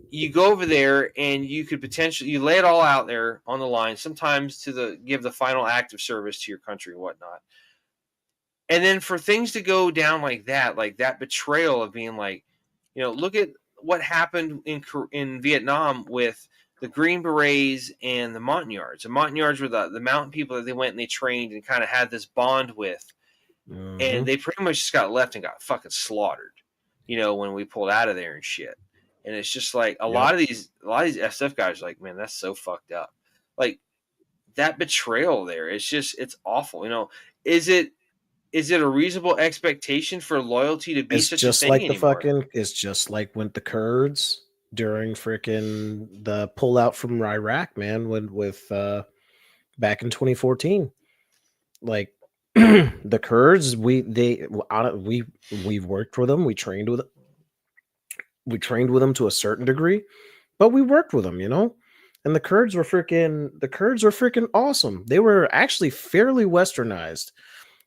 you go over there and you could potentially lay it all out there on the line. Sometimes to give the final act of service to your country and whatnot, and then for things to go down like that betrayal of being like, look at what happened in Vietnam with the Green Berets and the Montagnards. The Montagnards were the mountain people that they went and they trained and kind of had this bond with. And they pretty much just got left and got fucking slaughtered, when we pulled out of there and shit. And it's just like a lot of these SF guys are like, man, that's so fucked up. Like that betrayal there, it's awful. Is it a reasonable expectation for loyalty to be It's such a just thing like anymore? it's just like when the Kurds during freaking the pullout from Iraq, man, with back in 2014. Like the Kurds, we've worked with them, we trained with them to a certain degree, but we worked with them, And the Kurds were freaking awesome. They were actually fairly westernized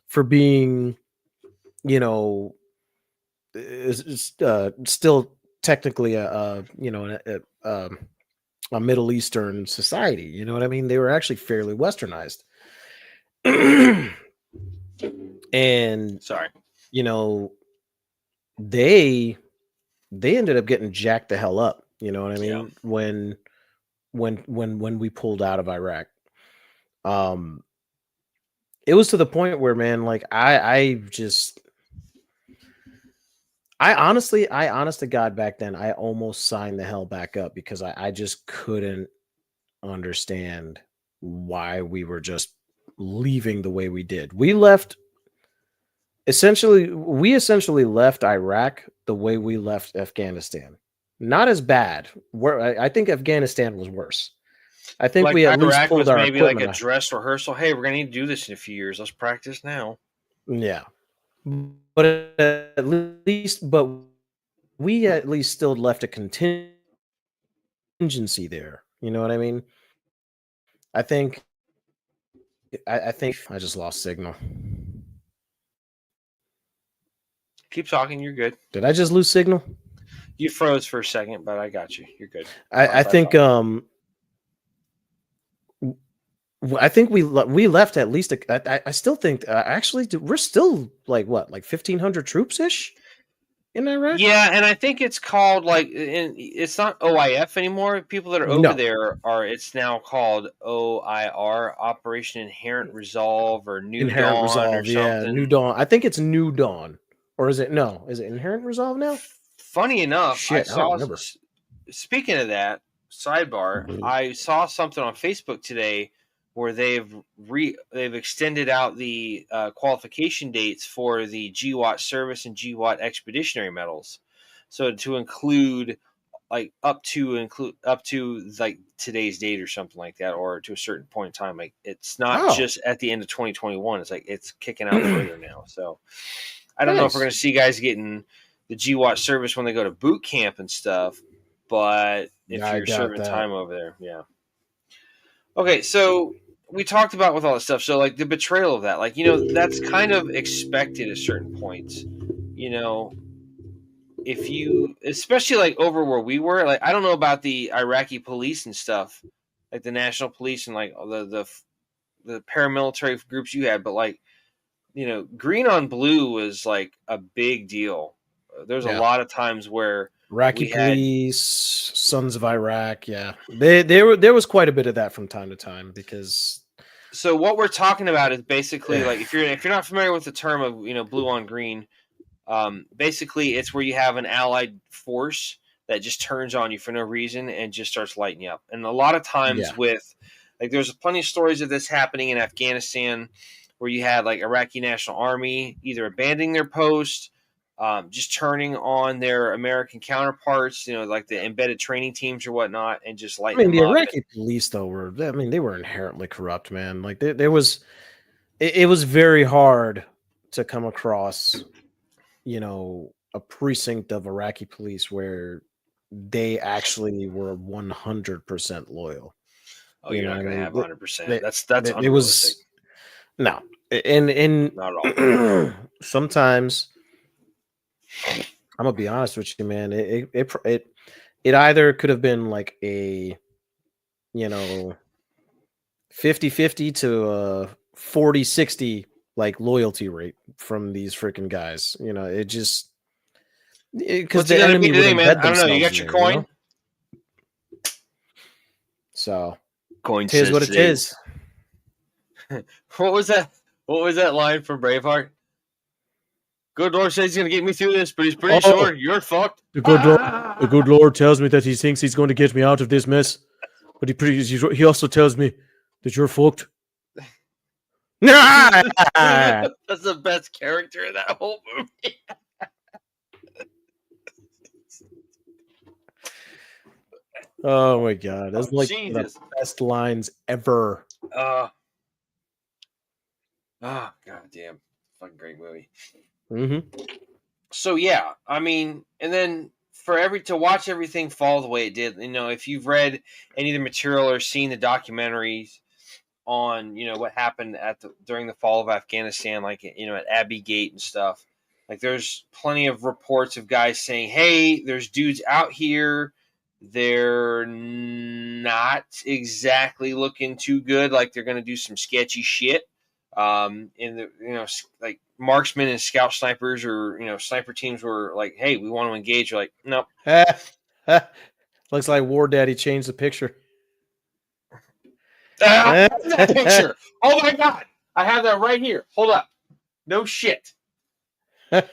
for being, still technically a Middle Eastern society. You know what I mean? They were actually fairly westernized. And Sorry. They ended up getting jacked the hell up. You know what I mean? Yeah. When we pulled out of Iraq. It was to the point where, man, like I honest to God, back then, I almost signed the hell back up because I just couldn't understand why we were just leaving the way we did. We essentially left Iraq the way we left Afghanistan. Not as bad. I think Afghanistan was worse. I think like we at least Iraq pulled was our maybe like a equipment. dress rehearsal. Hey, we're gonna need to do this in a few years. Let's practice now. Yeah. But we at least still left a contingency there. You know what I mean? I think I just lost signal. Keep talking. You're good. Did I just lose signal? You froze for a second, but I got you. You're good. I think I think we left at least. I still think actually we're still like 1,500 troops ish in Iraq. Yeah, and I think it's called it's not OIF anymore. People that are over there it's now called OIR, Operation Inherent Resolve or New Inherent Dawn Resolve, or something. New Dawn. I think it's New Dawn, or is it no? Is it Inherent Resolve now? Funny enough, Shit, I don't remember. Speaking of that, sidebar, I saw something on Facebook today where they've extended out the qualification dates for the GWAT service and GWAT expeditionary medals, so to include up to like today's date or something like that, or to a certain point in time. Like it's not just at the end of 2021. It's like it's kicking out further now. So I don't know if we're going to see guys getting the GWAT service when they go to boot camp and stuff, but if you're serving time over there, yeah. Okay, so we talked about with all this stuff. So like the betrayal of that, that's kind of expected at certain points. If you, especially like over where we were, like I don't know about the Iraqi police and stuff, like the national police and like the paramilitary groups you had, but like green on blue was like a big deal. There's a lot of times where Iraqi police, Sons of Iraq, there was quite a bit of that from time to time because. So what we're talking about is basically like if you're not familiar with the term of blue on green, basically it's where you have an allied force that just turns on you for no reason and just starts lighting you up. And a lot of times with like there's plenty of stories of this happening in Afghanistan where you had like Iraqi National Army either abandoning their post, just turning on their American counterparts, like the embedded training teams or whatnot, and just lighting them up. The Iraqi police, though, they were inherently corrupt, man. Like it was very hard to come across, a precinct of Iraqi police where they actually were 100% loyal. Oh, you're not going to have 100%. That's unrealistic. It was no, and not at all. Sometimes I'm gonna be honest with you, man. It either could have been like a 50-50 to 40-60 like loyalty rate from these freaking guys. It just because the enemy would embed I don't know. You got your coin? So Coin tis what says it is. What was that? What was that line from Braveheart? Good Lord says he's gonna get me through this, but he's pretty sure you're fucked. The good Lord tells me that he thinks he's going to get me out of this mess, but he also tells me that you're fucked. That's the best character in that whole movie. Oh my god, that's like Jesus. the best lines ever. Oh god damn. Fucking great movie. Mm-hmm. So yeah, I mean, and then to watch everything fall the way it did, if you've read any of the material or seen the documentaries on, what happened during the fall of Afghanistan, like, at Abbey Gate and stuff, like there's plenty of reports of guys saying, hey, there's dudes out here, they're not exactly looking too good, like they're going to do some sketchy shit. In the like marksmen and scout snipers or sniper teams were like, hey, we want to engage. You're like, nope. Looks like War Daddy changed the picture. That picture. Oh my god, I have that right here. Hold up. No shit. That's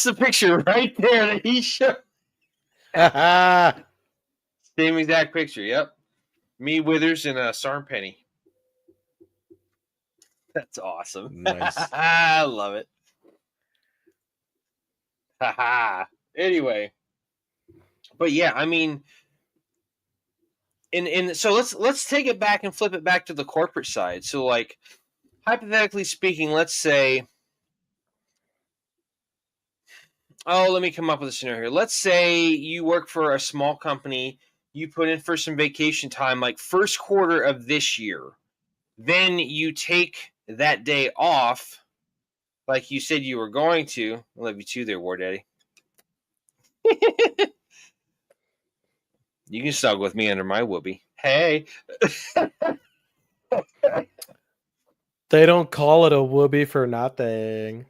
the picture right there that he showed. Same exact picture. Yep. Me, Withers, and Sarmpenny. That's awesome. Nice. I love it. Anyway, but yeah, I mean, and so let's take it back and flip it back to the corporate side. So, like, hypothetically speaking, let's say, let me come up with a scenario here. Let's say you work for a small company, you put in for some vacation time, like first quarter of this year. Then you take that day off, like you said you were going to. I love you too there, War Daddy. You can snuggle with me under my whoopee. Hey. They don't call it a whoopee for nothing.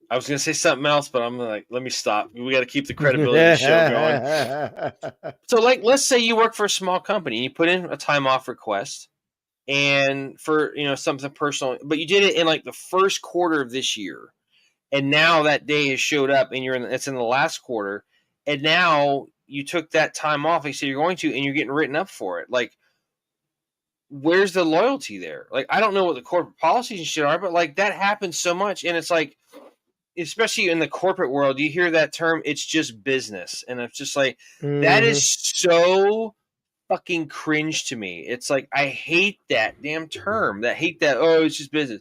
I was going to say something else, but I'm like, let me stop. We got to keep the credibility of the show going. So, like, let's say you work for a small company and you put in a time off request and for, something personal, but you did it in like the first quarter of this year. And now that day has showed up and it's in the last quarter. And now you took that time off and you said you're going to, and you're getting written up for it. Like, where's the loyalty there? Like, I don't know what the corporate policies and shit are, but like that happens so much. And it's like, especially in the corporate world, you hear that term, it's just business. And it's just like, that is so fucking cringe to me. It's like, I hate that damn term. I hate that, oh, it's just business.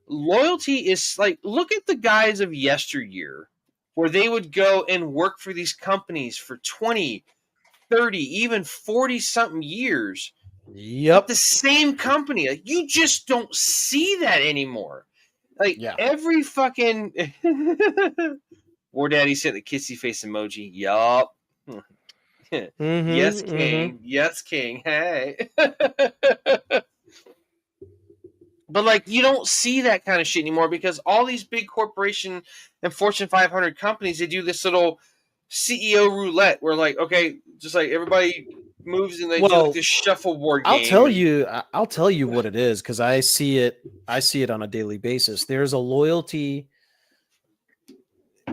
Loyalty is like, look at the guys of yesteryear where they would go and work for these companies for 20, 30, even 40 something years. Yep. The same company. Like, you just don't see that anymore. Like, every fucking War Daddy sent the kissy face emoji. Yup. Yes, King. Yes, King. Hey. But like, you don't see that kind of shit anymore because all these big corporation and Fortune 500 companies, they do this little CEO roulette where, like, okay, just like everybody moves and they do like this shuffleboard game. I'll tell you what it is because I see it on a daily basis. There's a loyalty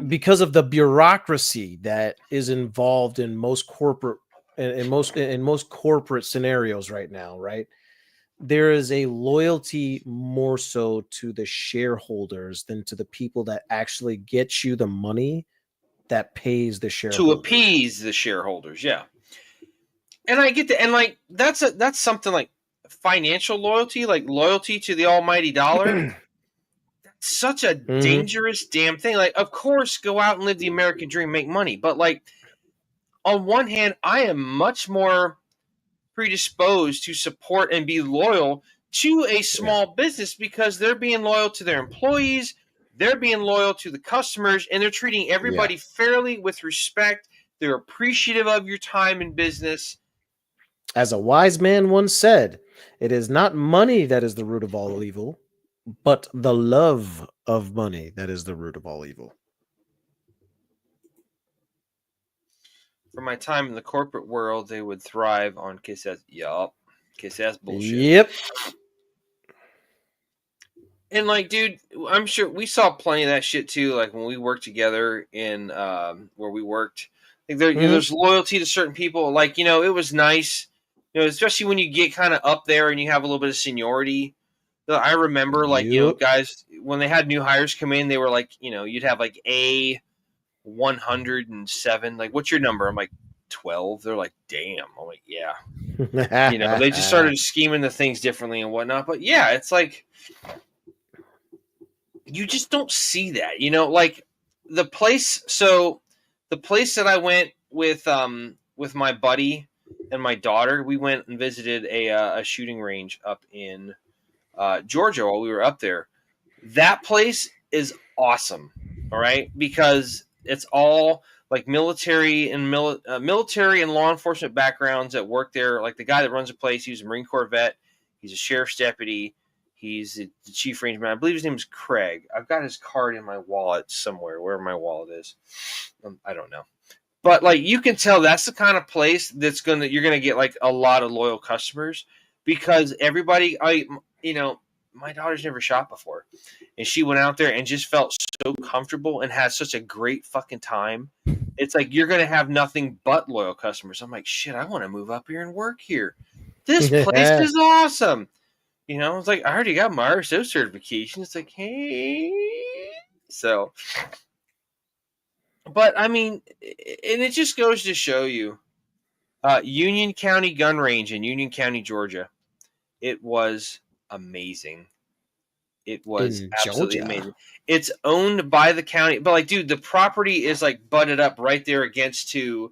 because of the bureaucracy that is involved in most corporate scenarios right now, right? There is a loyalty more so to the shareholders than to the people that actually get you the money that pays the shareholders. To appease the shareholders, yeah. And I get that, and like that's something like financial loyalty, like loyalty to the almighty dollar. That's such a dangerous damn thing. Like, of course, go out and live the American dream, make money. But like, on one hand, I am much more predisposed to support and be loyal to a small business because they're being loyal to their employees, they're being loyal to the customers, and they're treating everybody fairly with respect. They're appreciative of your time in business. As a wise man once said, it is not money that is the root of all evil, but the love of money that is the root of all evil. for my time in the corporate world, they would thrive on kiss ass. Yup, kiss ass bullshit. Yep. And like, dude, I'm sure we saw plenty of that shit too. Like when we worked together in where we worked, like there's loyalty to certain people. Like it was nice, especially when you get kind of up there and you have a little bit of seniority. I remember, like guys when they had new hires come in, they were like, you'd have like a 107. Like, what's your number? I'm like 12. They're like, damn. I'm like, yeah. They just started scheming the things differently and whatnot. But yeah, it's like. You just don't see that, like the place. So the place that I went with my buddy and my daughter, we went and visited a shooting range up in Georgia while we were up there. That place is awesome. All right. Because it's all like military and military and law enforcement backgrounds that work there. Like the guy that runs the place, he's a Marine Corps vet. He's a sheriff's deputy. He's the chief rangeman. I believe his name is Craig. I've got his card in my wallet somewhere, wherever my wallet is. I don't know. But like you can tell that's the kind of place that's you're gonna get like a lot of loyal customers because everybody my daughter's never shot before. And she went out there and just felt so comfortable and had such a great fucking time. It's like you're gonna have nothing but loyal customers. I'm like, shit, I want to move up here and work here. This place is awesome. It's like, I already got my RSO certification. It's like, hey. So, but I mean, and it just goes to show you, Union County Gun Range in Union County, Georgia. It was amazing. It was absolutely amazing. It's owned by the county, but like, dude, the property is like butted up right there against a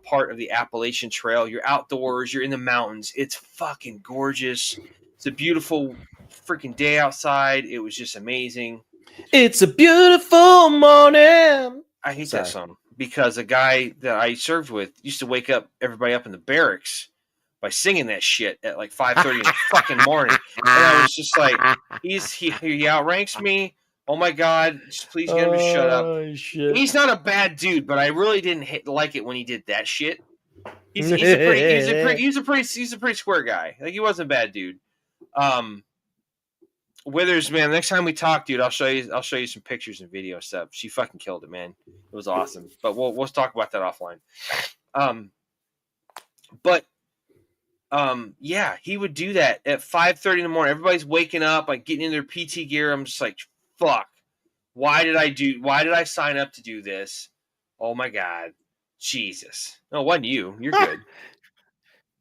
part of the Appalachian Trail. You're outdoors. You're in the mountains. It's fucking gorgeous. It's a beautiful freaking day outside. It was just amazing. It's a beautiful morning. I hate that song because a guy that I served with used to wake up everybody up in the barracks by singing that shit at like 5:30 in the fucking morning. And I was just like, he outranks me. Oh my God! Just please get him to shut up. Shit. He's not a bad dude, but I really didn't like it when he did that shit. He's a pretty square guy. Like he wasn't a bad dude. Withers, man. Next time we talk, dude, I'll show you some pictures and video stuff. She fucking killed it, man. It was awesome. But we'll talk about that offline. Yeah, he would do that at 5:30 in the morning. Everybody's waking up, like getting in their PT gear. I'm just like, fuck. Why did I sign up to do this? Oh my God. Jesus. No, it wasn't you. You're good.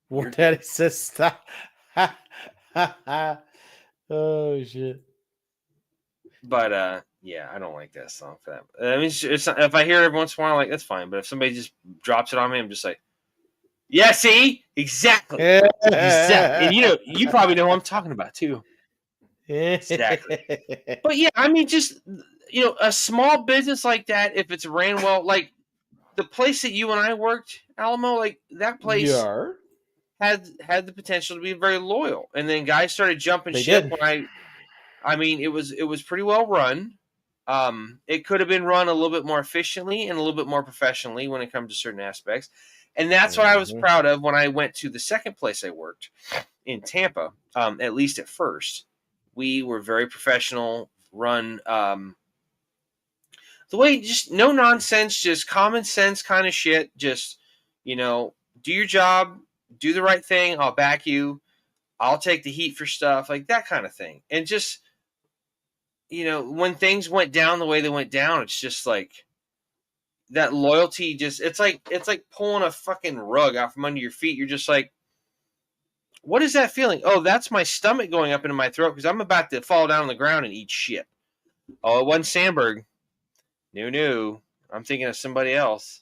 What daddy says stop. Oh shit. But yeah, I don't like that song for that. I mean, it's not, if I hear it every once in a while, like that's fine. But if somebody just drops it on me, I'm just like, yeah, see, exactly. And you probably know what I'm talking about too. Exactly. But yeah, I mean, just a small business like that, if it's ran well, like the place that you and I worked, Alamo, like that place had the potential to be very loyal. And then guys started jumping ship when I mean, it was pretty well run. It could have been run a little bit more efficiently and a little bit more professionally when it comes to certain aspects. And that's what I was proud of when I went to the second place I worked in Tampa, at least at first. We were very professional, run the way, just no nonsense, just common sense kind of shit. Just, do your job, do the right thing. I'll back you. I'll take the heat for stuff, like that kind of thing. And just, when things went down the way they went down, it's just like that loyalty. Just it's like pulling a fucking rug out from under your feet. You're just like, what is that feeling? Oh, that's my stomach going up into my throat because I'm about to fall down on the ground and eat shit. Oh, it wasn't Sandberg. No. I'm thinking of somebody else.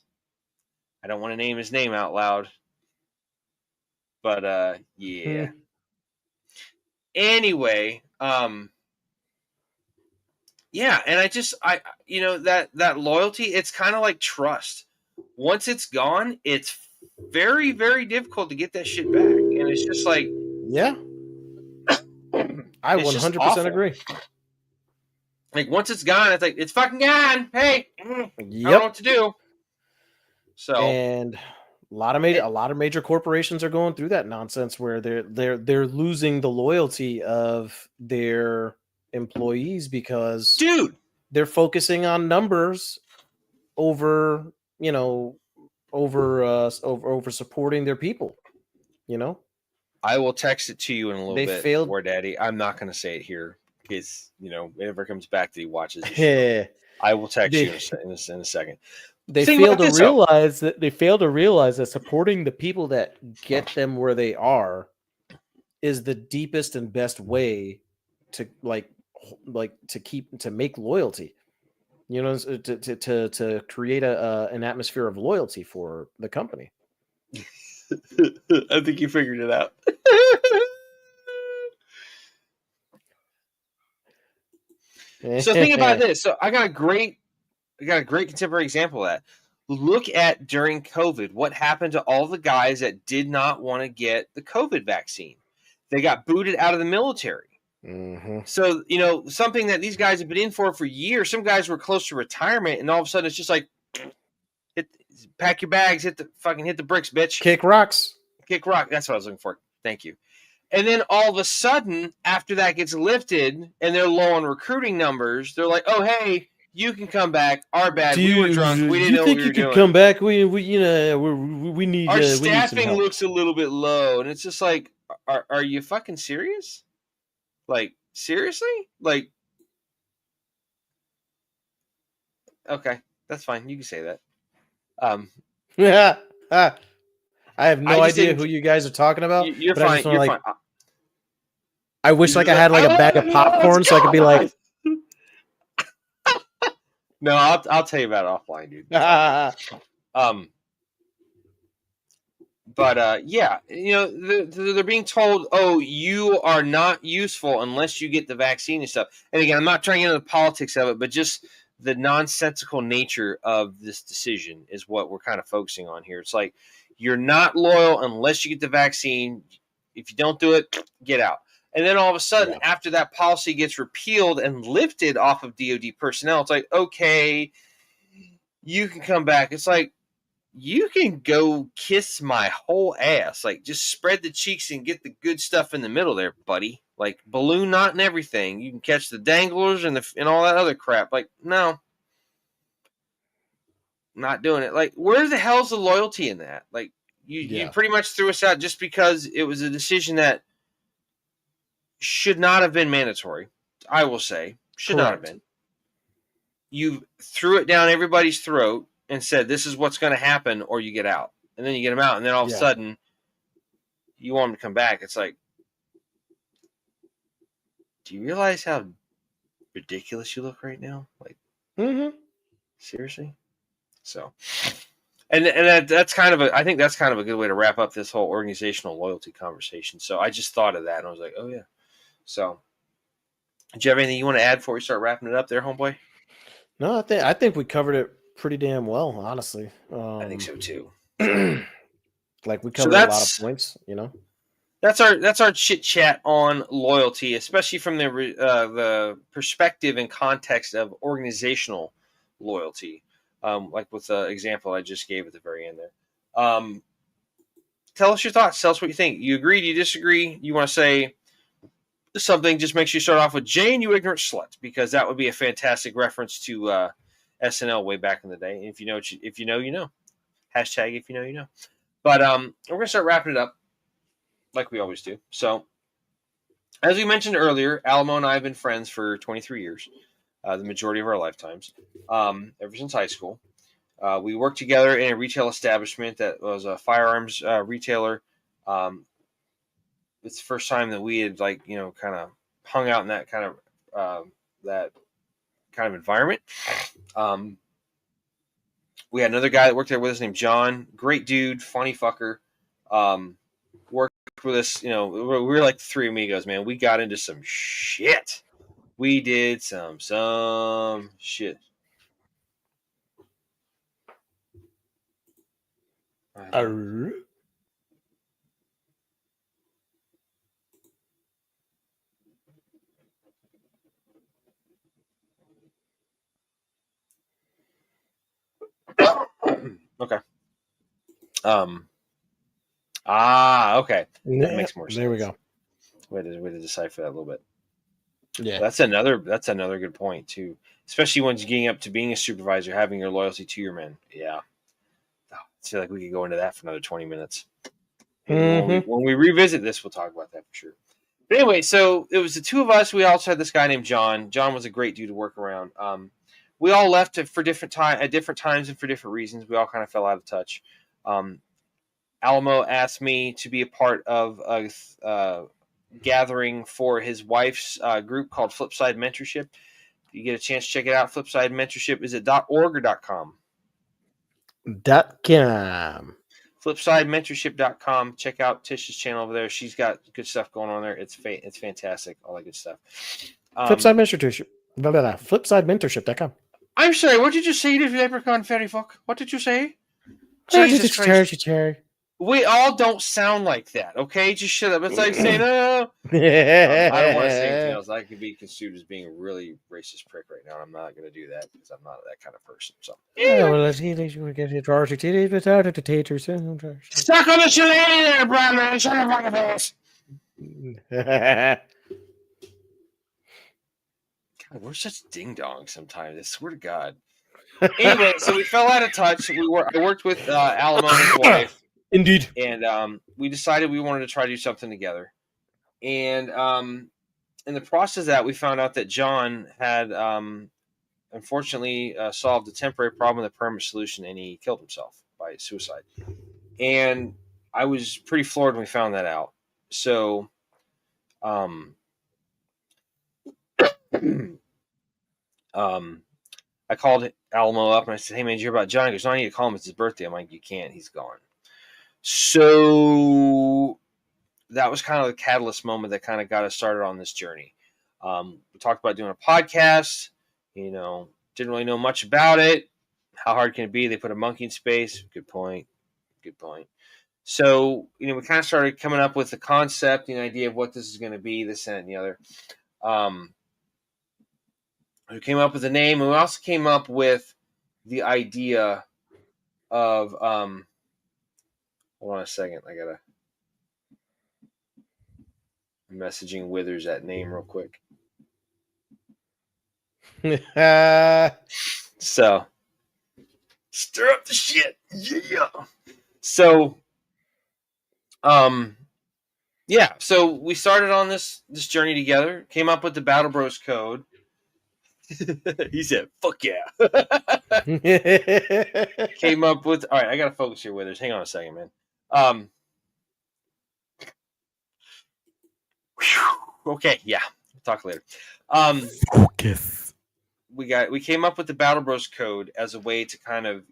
I don't want to name his name out loud. But yeah. Anyway, yeah, and that loyalty, it's kind of like trust. Once it's gone, it's very, very difficult to get that shit back. And it's just like, yeah. I 100% agree. Like once it's gone, it's like it's fucking gone. Hey, I don't know what to do. So And a lot of major corporations are going through that nonsense where they're losing the loyalty of their employees because dude, they're focusing on numbers over, you know, over supporting their people, you know? I will text it to you in a little They bit, failed War Daddy. I'm not going to say it here because whenever it comes back that he watches the show, I will text they you in a second. they Think fail about to this though. realize that supporting the people that get them where they are is the deepest and best way to to make loyalty, to create an atmosphere of loyalty for the company. I think you figured it out. So think about this. So I got a great contemporary example of that. Look at during COVID, what happened to all the guys that did not want to get the COVID vaccine? They got booted out of the military. Mm-hmm. So, something that these guys have been in for years, some guys were close to retirement, and all of a sudden it's just like, pack your bags, hit the bricks, bitch. Kick rocks. Kick rock. That's what I was looking for. Thank you. And then all of a sudden, after that gets lifted and they're low on recruiting numbers, they're like, oh, hey, you can come back. Our bad. We were drunk. We didn't You know what think we you were could doing. come back? We need Our we need some staffing help. looks a little bit low. And it's just like, are you fucking serious? Like, seriously? Like, okay, that's fine. You can say that. Yeah. I have I no just idea didn't. who you guys are talking about, You're but I just fine. want to You're fine. I wish like I had like a bag of popcorn so I could be like, no, I'll tell you about it offline, dude. But yeah, they're being told, oh, you are not useful unless you get the vaccine and stuff. And again, I'm not trying to get into the politics of it, but just the nonsensical nature of this decision is what we're kind of focusing on here. It's like you're not loyal unless you get the vaccine. If you don't do it, get out. And then all of a sudden, after that policy gets repealed and lifted off of DoD personnel, it's like, okay, you can come back. It's like, you can go kiss my whole ass. Like, just spread the cheeks and get the good stuff in the middle there, buddy. Like, balloon knot and everything. You can catch the danglers and all that other crap. Like, no. Not doing it. Like, where the hell's the loyalty in that? Like, you pretty much threw us out just because it was a decision that should not have been mandatory. I will say. Should not have been. You threw it down everybody's throat and said, this is what's going to happen, or you get out. And then you get them out, and then all of a sudden, you want them to come back. It's like, do you realize how ridiculous you look right now? Like, seriously? So, and that's kind of I think that's kind of a good way to wrap up this whole organizational loyalty conversation. So I just thought of that, and I was like, oh, yeah. So, do you have anything you want to add before we start wrapping it up there, homeboy? No, I think we covered it pretty damn well, honestly. I think so, too. Like, we covered a lot of points, That's our chit chat on loyalty, especially from the perspective and context of organizational loyalty, like with the example I just gave at the very end there. Tell us your thoughts. Tell us what you think. You agree? Do you disagree? You want to say something? Just make sure you start off with "Jane, you ignorant slut," because that would be a fantastic reference to SNL way back in the day. And if you know, you know. Hashtag if you know, you know. But we're gonna start wrapping it up, like we always do. So, as we mentioned earlier, Alamo and I have been friends for 23 years, the majority of our lifetimes, ever since high school. We worked together in a retail establishment that was a firearms retailer. It's the first time that we had kind of hung out in that kind of environment. We had another guy that worked there with us named John. Great dude, funny fucker. Worked with us, we were like the three amigos, man. We got into some shit. We did some shit. Okay. Okay. That Yeah, makes more sense. there we go. Way to decipher that a little bit. Yeah. That's another good point too. Especially when you're getting up to being a supervisor, having your loyalty to your men. Yeah. I feel like we could go into that for another 20 minutes. Maybe when we revisit this, we'll talk about that for sure. But anyway, so it was the two of us. We also had this guy named John. John was a great dude to work around. We all left at different times and for different reasons. We all kind of fell out of touch. Alamo asked me to be a part of a gathering for his wife's group called Flipside Mentorship. If you get a chance, check it out. Flipside Mentorship is it .org or .com? .com. Flipsidementorship.com. Check out Tish's channel over there. She's got good stuff going on there. It's fantastic. All that good stuff. Flipside Mentorship. Flipsidementorship.com. I'm sorry. What did you say, you leprechaun fairy fuck? What did you say? Jesus Christ. Cherry. We all don't sound like that, okay? Just shut up. It's like saying, I don't want to say anything else. I could be construed as being a really racist prick right now. I'm not going to do that because I'm not that kind of person. So, yeah, well, let's see. You get your Georgia titties without the taters. Stuck on the shillelagh there, brother. Shut up, fucking face. God, we're such ding dongs sometimes. I swear to God. Anyway, so we fell out of touch. I worked with Alamo and his wife. Indeed. And we decided we wanted to try to do something together. And in the process of that, we found out that John had unfortunately solved a temporary problem with a permanent solution, and he killed himself by suicide. And I was pretty floored when we found that out. So I called Alamo up and I said, "Hey man, did you hear about John?" He goes, "No, I need to call him. It's his birthday." I'm like, "You can't. He's gone." So that was kind of the catalyst moment that kind of got us started on this journey. We talked about doing a podcast. Didn't really know much about it. How hard can it be? They put a monkey in space. Good point. So, we kind of started coming up with the concept, the idea of what this is going to be, this, and the other. We came up with a name, and we also came up with the idea of, hold on a second. I got to messaging Withers that name real quick. So, stir up the shit. Yeah. So, yeah. So we started on this journey together. Came up with the Battle Bros code. He said, "Fuck yeah." Came up with. All right, I gotta focus here, Withers. Hang on a second, man. Okay, yeah. We'll talk later. Focus. We came up with the Battle Bros code as a way to kind of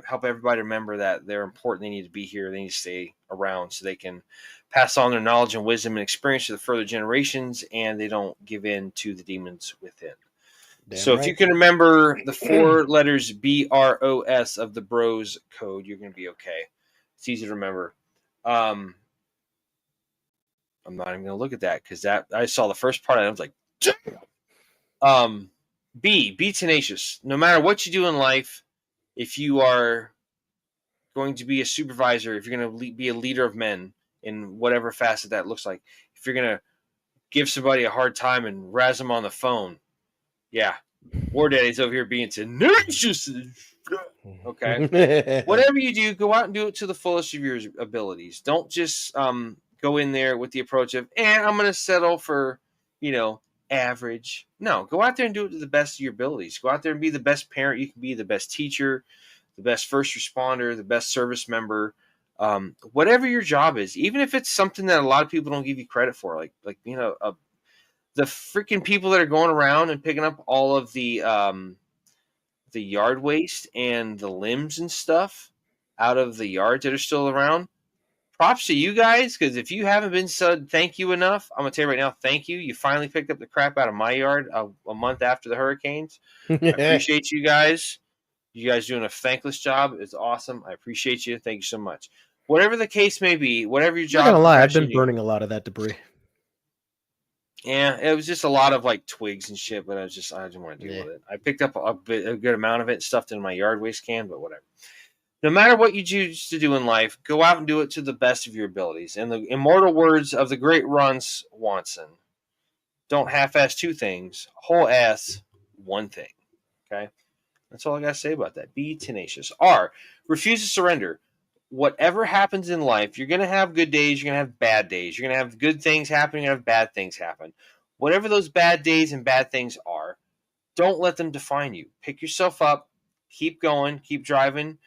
help everybody remember that they're important. They need to be here. They need to stay around so they can pass on their knowledge and wisdom and experience to the further generations, and they don't give in to the demons within. So if you can remember the 4 letters BROS of the Bros code, you're going to be okay. It's easy to remember. I'm not even going to look at that because I saw the first part and I was like, damn. Be tenacious. No matter what you do in life, if you are going to be a supervisor, if you're going to be a leader of men in whatever facet that looks like, if you're going to give somebody a hard time and razz them on the phone, yeah, War Daddy's over here being tenacious. Okay. Whatever you do, go out and do it to the fullest of your abilities. Don't just go in there with the approach of, I'm going to settle for, average. No, go out there and do it to the best of your abilities. Go out there and be the best parent you can be, the best teacher, the best first responder, the best service member, whatever your job is, even if it's something that a lot of people don't give you credit for, like the freaking people that are going around and picking up all of the yard waste and the limbs and stuff out of the yards that are still around. Props to you guys, because if you haven't been said thank you enough, I'm going to tell you right now, thank you. You finally picked up the crap out of my yard a month after the hurricanes. I appreciate you guys. You guys doing a thankless job. It's awesome. I appreciate you. Thank you so much. Whatever the case may be, whatever your job. I'm not gonna lie, I've been burning a lot of that debris. Yeah, it was just a lot of like twigs and shit, but I didn't want to deal with it. I picked up a good amount of it, stuffed in my yard waste can, but whatever. No matter what you choose to do in life, go out and do it to the best of your abilities. In the immortal words of the great Ron Swanson, don't half-ass two things, whole-ass one thing. Okay? That's all I got to say about that. Be tenacious. R, refuse to surrender. Whatever happens in life, you're going to have good days, you're going to have bad days. You're going to have good things happen, you're going to have bad things happen. Whatever those bad days and bad things are, don't let them define you. Pick yourself up, keep going, keep driving,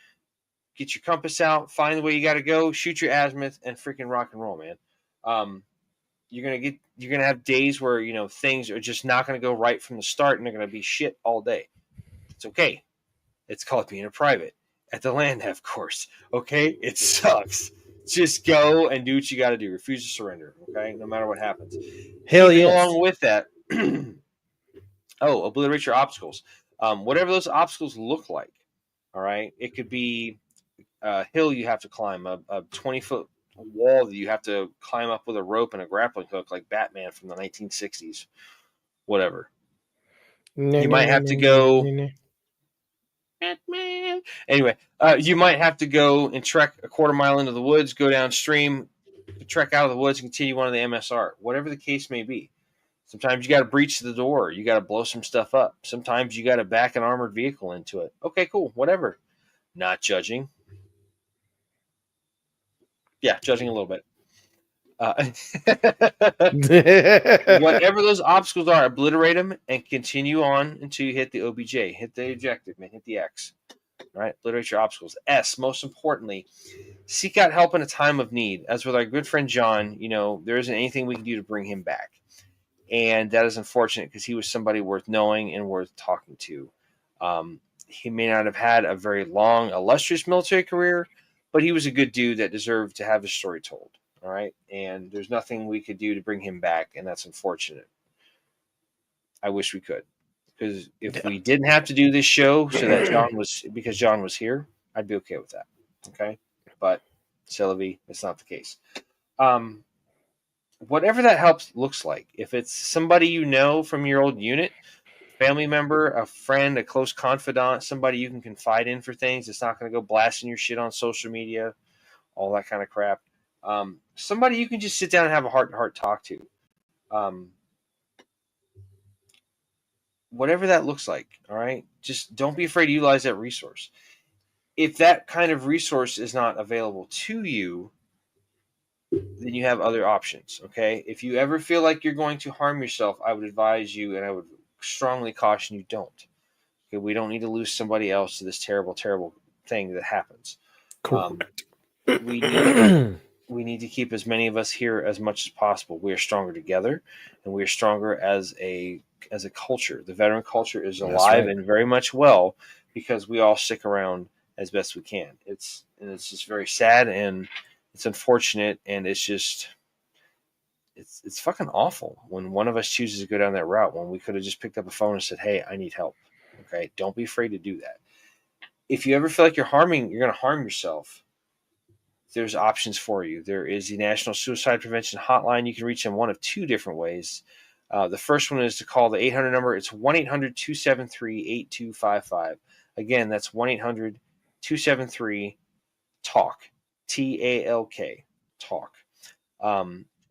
get your compass out, find the way you got to go, shoot your azimuth, and freaking rock and roll, man. You're gonna have days where things are just not gonna go right from the start, and they're gonna be shit all day. It's okay. It's called being a private at the land have course. Okay, it sucks. Just go and do what you got to do. Refuse to surrender. Okay, no matter what happens. Hell Keeping yes. along with that. Obliterate your obstacles. Whatever those obstacles look like. All right, it could be a hill you have to climb, a 20-foot wall that you have to climb up with a rope and a grappling hook, like Batman from the 1960s. Whatever. You might have to go. Batman. Anyway, you might have to go and trek a quarter mile into the woods, go downstream, trek out of the woods, and continue on to the MSR. Whatever the case may be. Sometimes you got to breach the door. You got to blow some stuff up. Sometimes you got to back an armored vehicle into it. Okay, cool. Whatever. Not judging. Yeah, judging a little bit. Whatever those obstacles are, obliterate them and continue on until you hit the OBJ. Hit the objective, man. Hit the X. All right? Obliterate your obstacles. S, most importantly, seek out help in a time of need. As with our good friend John, there isn't anything we can do to bring him back. And that is unfortunate because he was somebody worth knowing and worth talking to. He may not have had a very long, illustrious military career, but he was a good dude that deserved to have his story told. All right. And there's nothing we could do to bring him back. And that's unfortunate. I wish we could. Because if we didn't have to do this show so that because John was here, I'd be okay with that. Okay. But Sylvie, it's not the case. Whatever that helps looks like. If it's somebody you know from your old unit, family member, a friend, a close confidant, somebody you can confide in for things, it's not going to go blasting your shit on social media, all that kind of crap. Somebody you can just sit down and have a heart-to-heart talk to. Whatever that looks like, all right? Just don't be afraid to utilize that resource. If that kind of resource is not available to you, then you have other options, okay? If you ever feel like you're going to harm yourself, I would advise you and I would strongly caution you don't. Okay, we don't need to lose somebody else to this terrible, terrible thing that happens. We need to keep as many of us here as much as possible. We are stronger together, and we are stronger as a culture. The veteran culture is alive and very much well because we all stick around as best we can. It's just very sad and it's unfortunate, and it's fucking awful when one of us chooses to go down that route when we could have just picked up a phone and said, "Hey, I need help." Okay, don't be afraid to do that. If you ever feel like you're going to harm yourself, there's options for you. There is the National Suicide Prevention Hotline. You can reach them one of two different ways. The first one is to call the 800 number. It's 1-800-273-8255. Again, that's 1-800-273-TALK. TALK. Talk.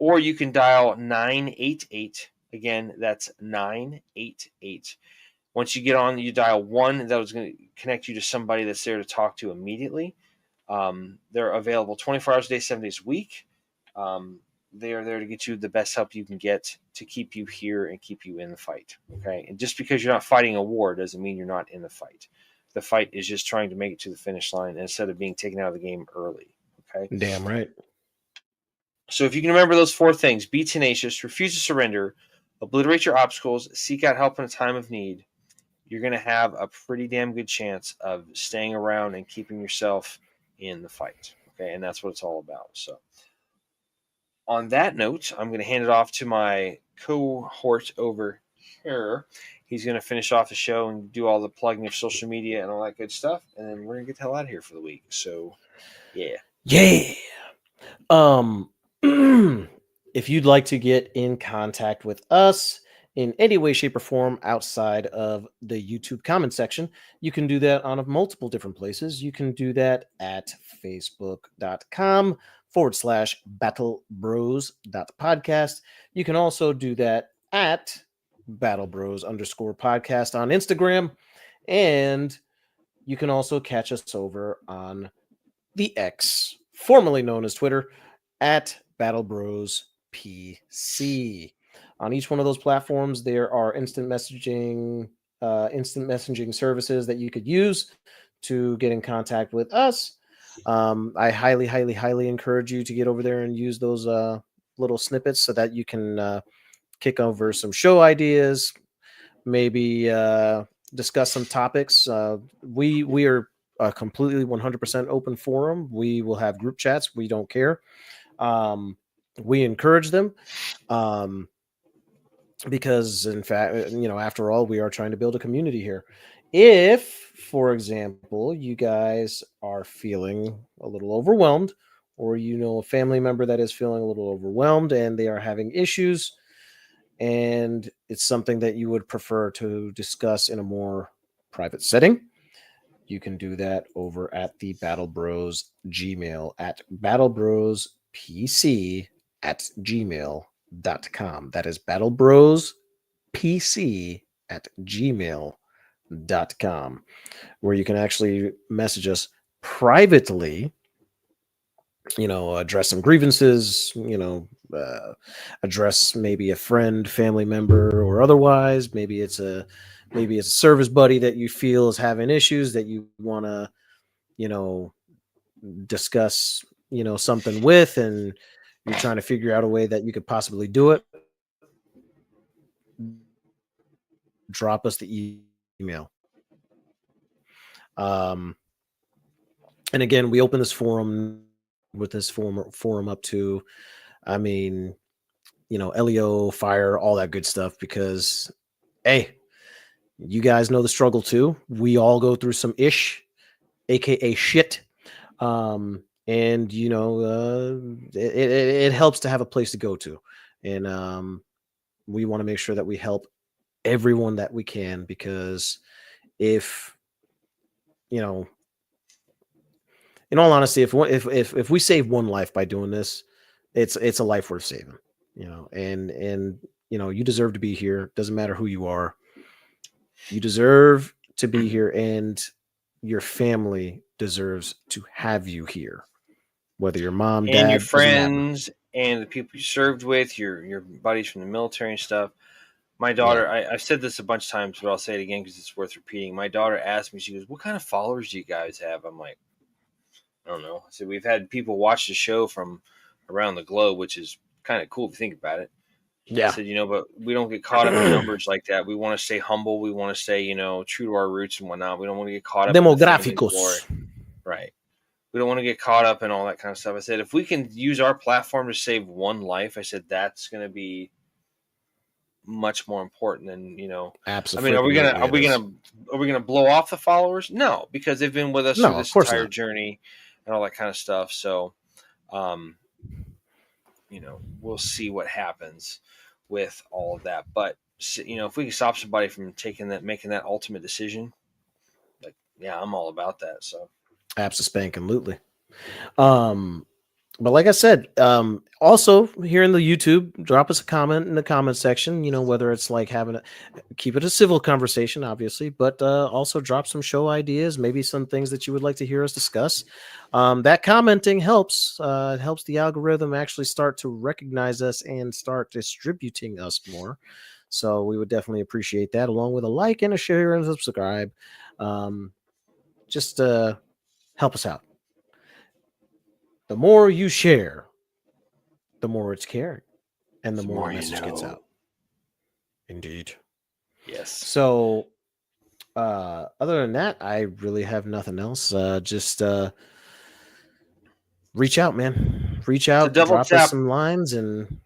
Or you can dial 988. Again, that's 988. Once you get on, you dial 1. That was going to connect you to somebody that's there to talk to immediately. They're available 24 hours a day, 7 days a week. They are there to get you the best help you can get to keep you here and keep you in the fight. Okay. And just because you're not fighting a war doesn't mean you're not in the fight. The fight is just trying to make it to the finish line instead of being taken out of the game early. Okay. Damn right. So if you can remember those 4 things, be tenacious, refuse to surrender, obliterate your obstacles, seek out help in a time of need, you're going to have a pretty damn good chance of staying around and keeping yourself in the fight. Okay. And that's what it's all about. So on that note, I'm going to hand it off to my cohort over here. He's going to finish off the show and do all the plugging of social media and all that good stuff. And then we're going to get the hell out of here for the week. So, yeah. Yeah. If you'd like to get in contact with us in any way, shape, or form outside of the YouTube comment section, you can do that on multiple different places. You can do that at facebook.com/battlebros.podcast. You can also do that at battlebros_podcast on Instagram. And you can also catch us over on the X, formerly known as Twitter, at BattleBrosPC. On each one of those platforms, there are instant messaging services that you could use to get in contact with us. I highly, highly, highly encourage you to get over there and use those little snippets so that you can kick over some show ideas, maybe discuss some topics. We are a completely 100% open forum. We will have group chats. We don't care. We encourage them because, in fact, after all, we are trying to build a community here. If, for example, you guys are feeling a little overwhelmed, or a family member that is feeling a little overwhelmed and they are having issues, and it's something that you would prefer to discuss in a more private setting, you can do that over at the Battle Bros Gmail at battlebrospc@gmail.com. That is battlebrospc@gmail.com, where you can actually message us privately, address some grievances, address maybe a friend, family member, or otherwise. Maybe it's a service buddy that you feel is having issues that you want to, discuss, something with, and you're trying to figure out a way that you could possibly do it. Drop us the email. And again, we open this forum up to, LEO, fire, all that good stuff, because, hey, you guys know the struggle too. We all go through some aka shit. And it helps to have a place to go to. And we want to make sure that we help everyone that we can, because if, in all honesty, if we save one life by doing this, it's a life worth saving, and you deserve to be here. Doesn't matter who you are. You deserve to be here, and your family deserves to have you here. Whether your mom, and your dad, doesn't matter. friends and the people you served with, your buddies from the military and stuff. My Yeah. daughter, I've said this a bunch of times, but I'll say it again because it's worth repeating. My daughter asked me, she goes, "What kind of followers do you guys have?" I'm like, I don't know. So we've had people watch the show from around the globe, which is kind of cool if you think about it. I Yeah. said, but we don't get caught up in numbers like that. We want to stay humble. We want to stay, true to our roots and whatnot. We don't want to get caught up in the fame and glory. Demográficos. Right. We don't want to get caught up in all that kind of stuff. I said, if we can use our platform to save one life, I said, that's going to be much more important than, Absolutely. are we gonna blow off the followers? No, because they've been with us through this entire journey and all that kind of stuff. So, we'll see what happens with all of that. But if we can stop somebody from making that ultimate decision, like, yeah, I'm all about that. So, Absolutely. But like I said, also here in the YouTube, drop us a comment in the comment section, whether it's like keep it a civil conversation, obviously, but also drop some show ideas, maybe some things that you would like to hear us discuss. That commenting helps. It helps the algorithm actually start to recognize us and start distributing us more. So we would definitely appreciate that, along with a like and a share and subscribe. Just help us out. The more you share, the more it's carried, and the more the message gets out. Indeed. Yes. So, other than that, I really have nothing else. Just reach out, man. Reach out, drop us some lines, and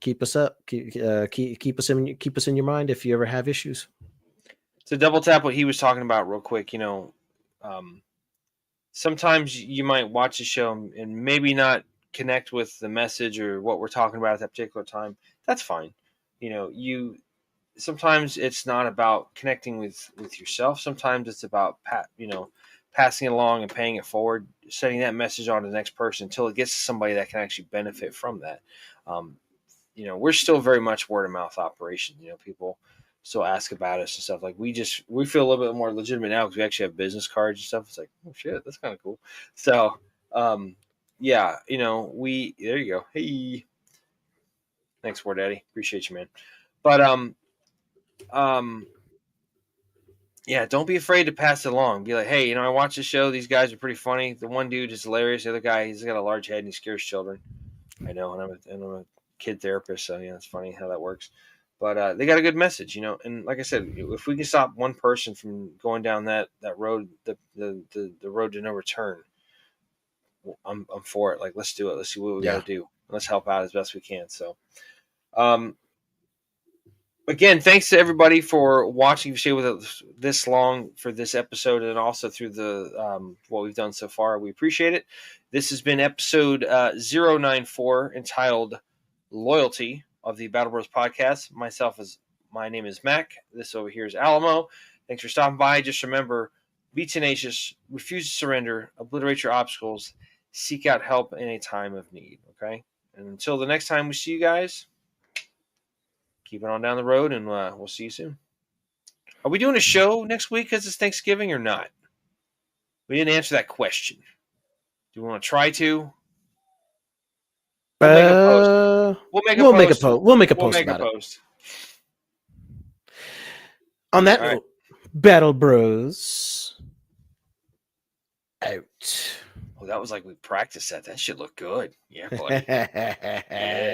keep us up. Keep us in your mind if you ever have issues. To double tap what he was talking about real quick, sometimes you might watch a show and maybe not connect with the message or what we're talking about at that particular time. That's fine. sometimes it's not about connecting with yourself. Sometimes it's about passing it along and paying it forward, sending that message on to the next person until it gets to somebody that can actually benefit from that. um, we're still very much word of mouth operation. People still ask about us and stuff. Like we feel a little bit more legitimate now because we actually have business cards and stuff. It's like, oh shit, that's kind of cool. So yeah, we there you go. Hey, thanks, War Daddy. Appreciate you, man. But um yeah, don't be afraid to pass it along. Be like, hey, I watched the show. These guys are pretty funny. The one dude is hilarious. The other guy, he's got a large head and he scares children. I know, and I'm a kid therapist, so yeah, it's funny how that works. But they got a good message, And like I said, if we can stop one person from going down that road, the road to no return, I'm for it. Like, let's do it. Let's see what we got to do. Let's help out as best we can. So, again, thanks to everybody for watching. Stay with us this long for this episode, and also through the what we've done so far. We appreciate it. This has been episode 094, entitled "Loyalty" of the Battle Bros podcast. My name is Mac. This over here is Alamo. Thanks for stopping by. Just remember, be tenacious, refuse to surrender, obliterate your obstacles, seek out help in a time of need. Okay, and until the next time we see you guys, keep it on down the road, and we'll see you soon. Are we doing a show next week because it's Thanksgiving or not? We didn't answer that question. Do we want to try to? We'll make a post. We'll make a post. We'll make a post about it. On that note, Battle Bros out. Oh, that was like we practiced that. That shit looked good. Yeah, buddy. Yeah.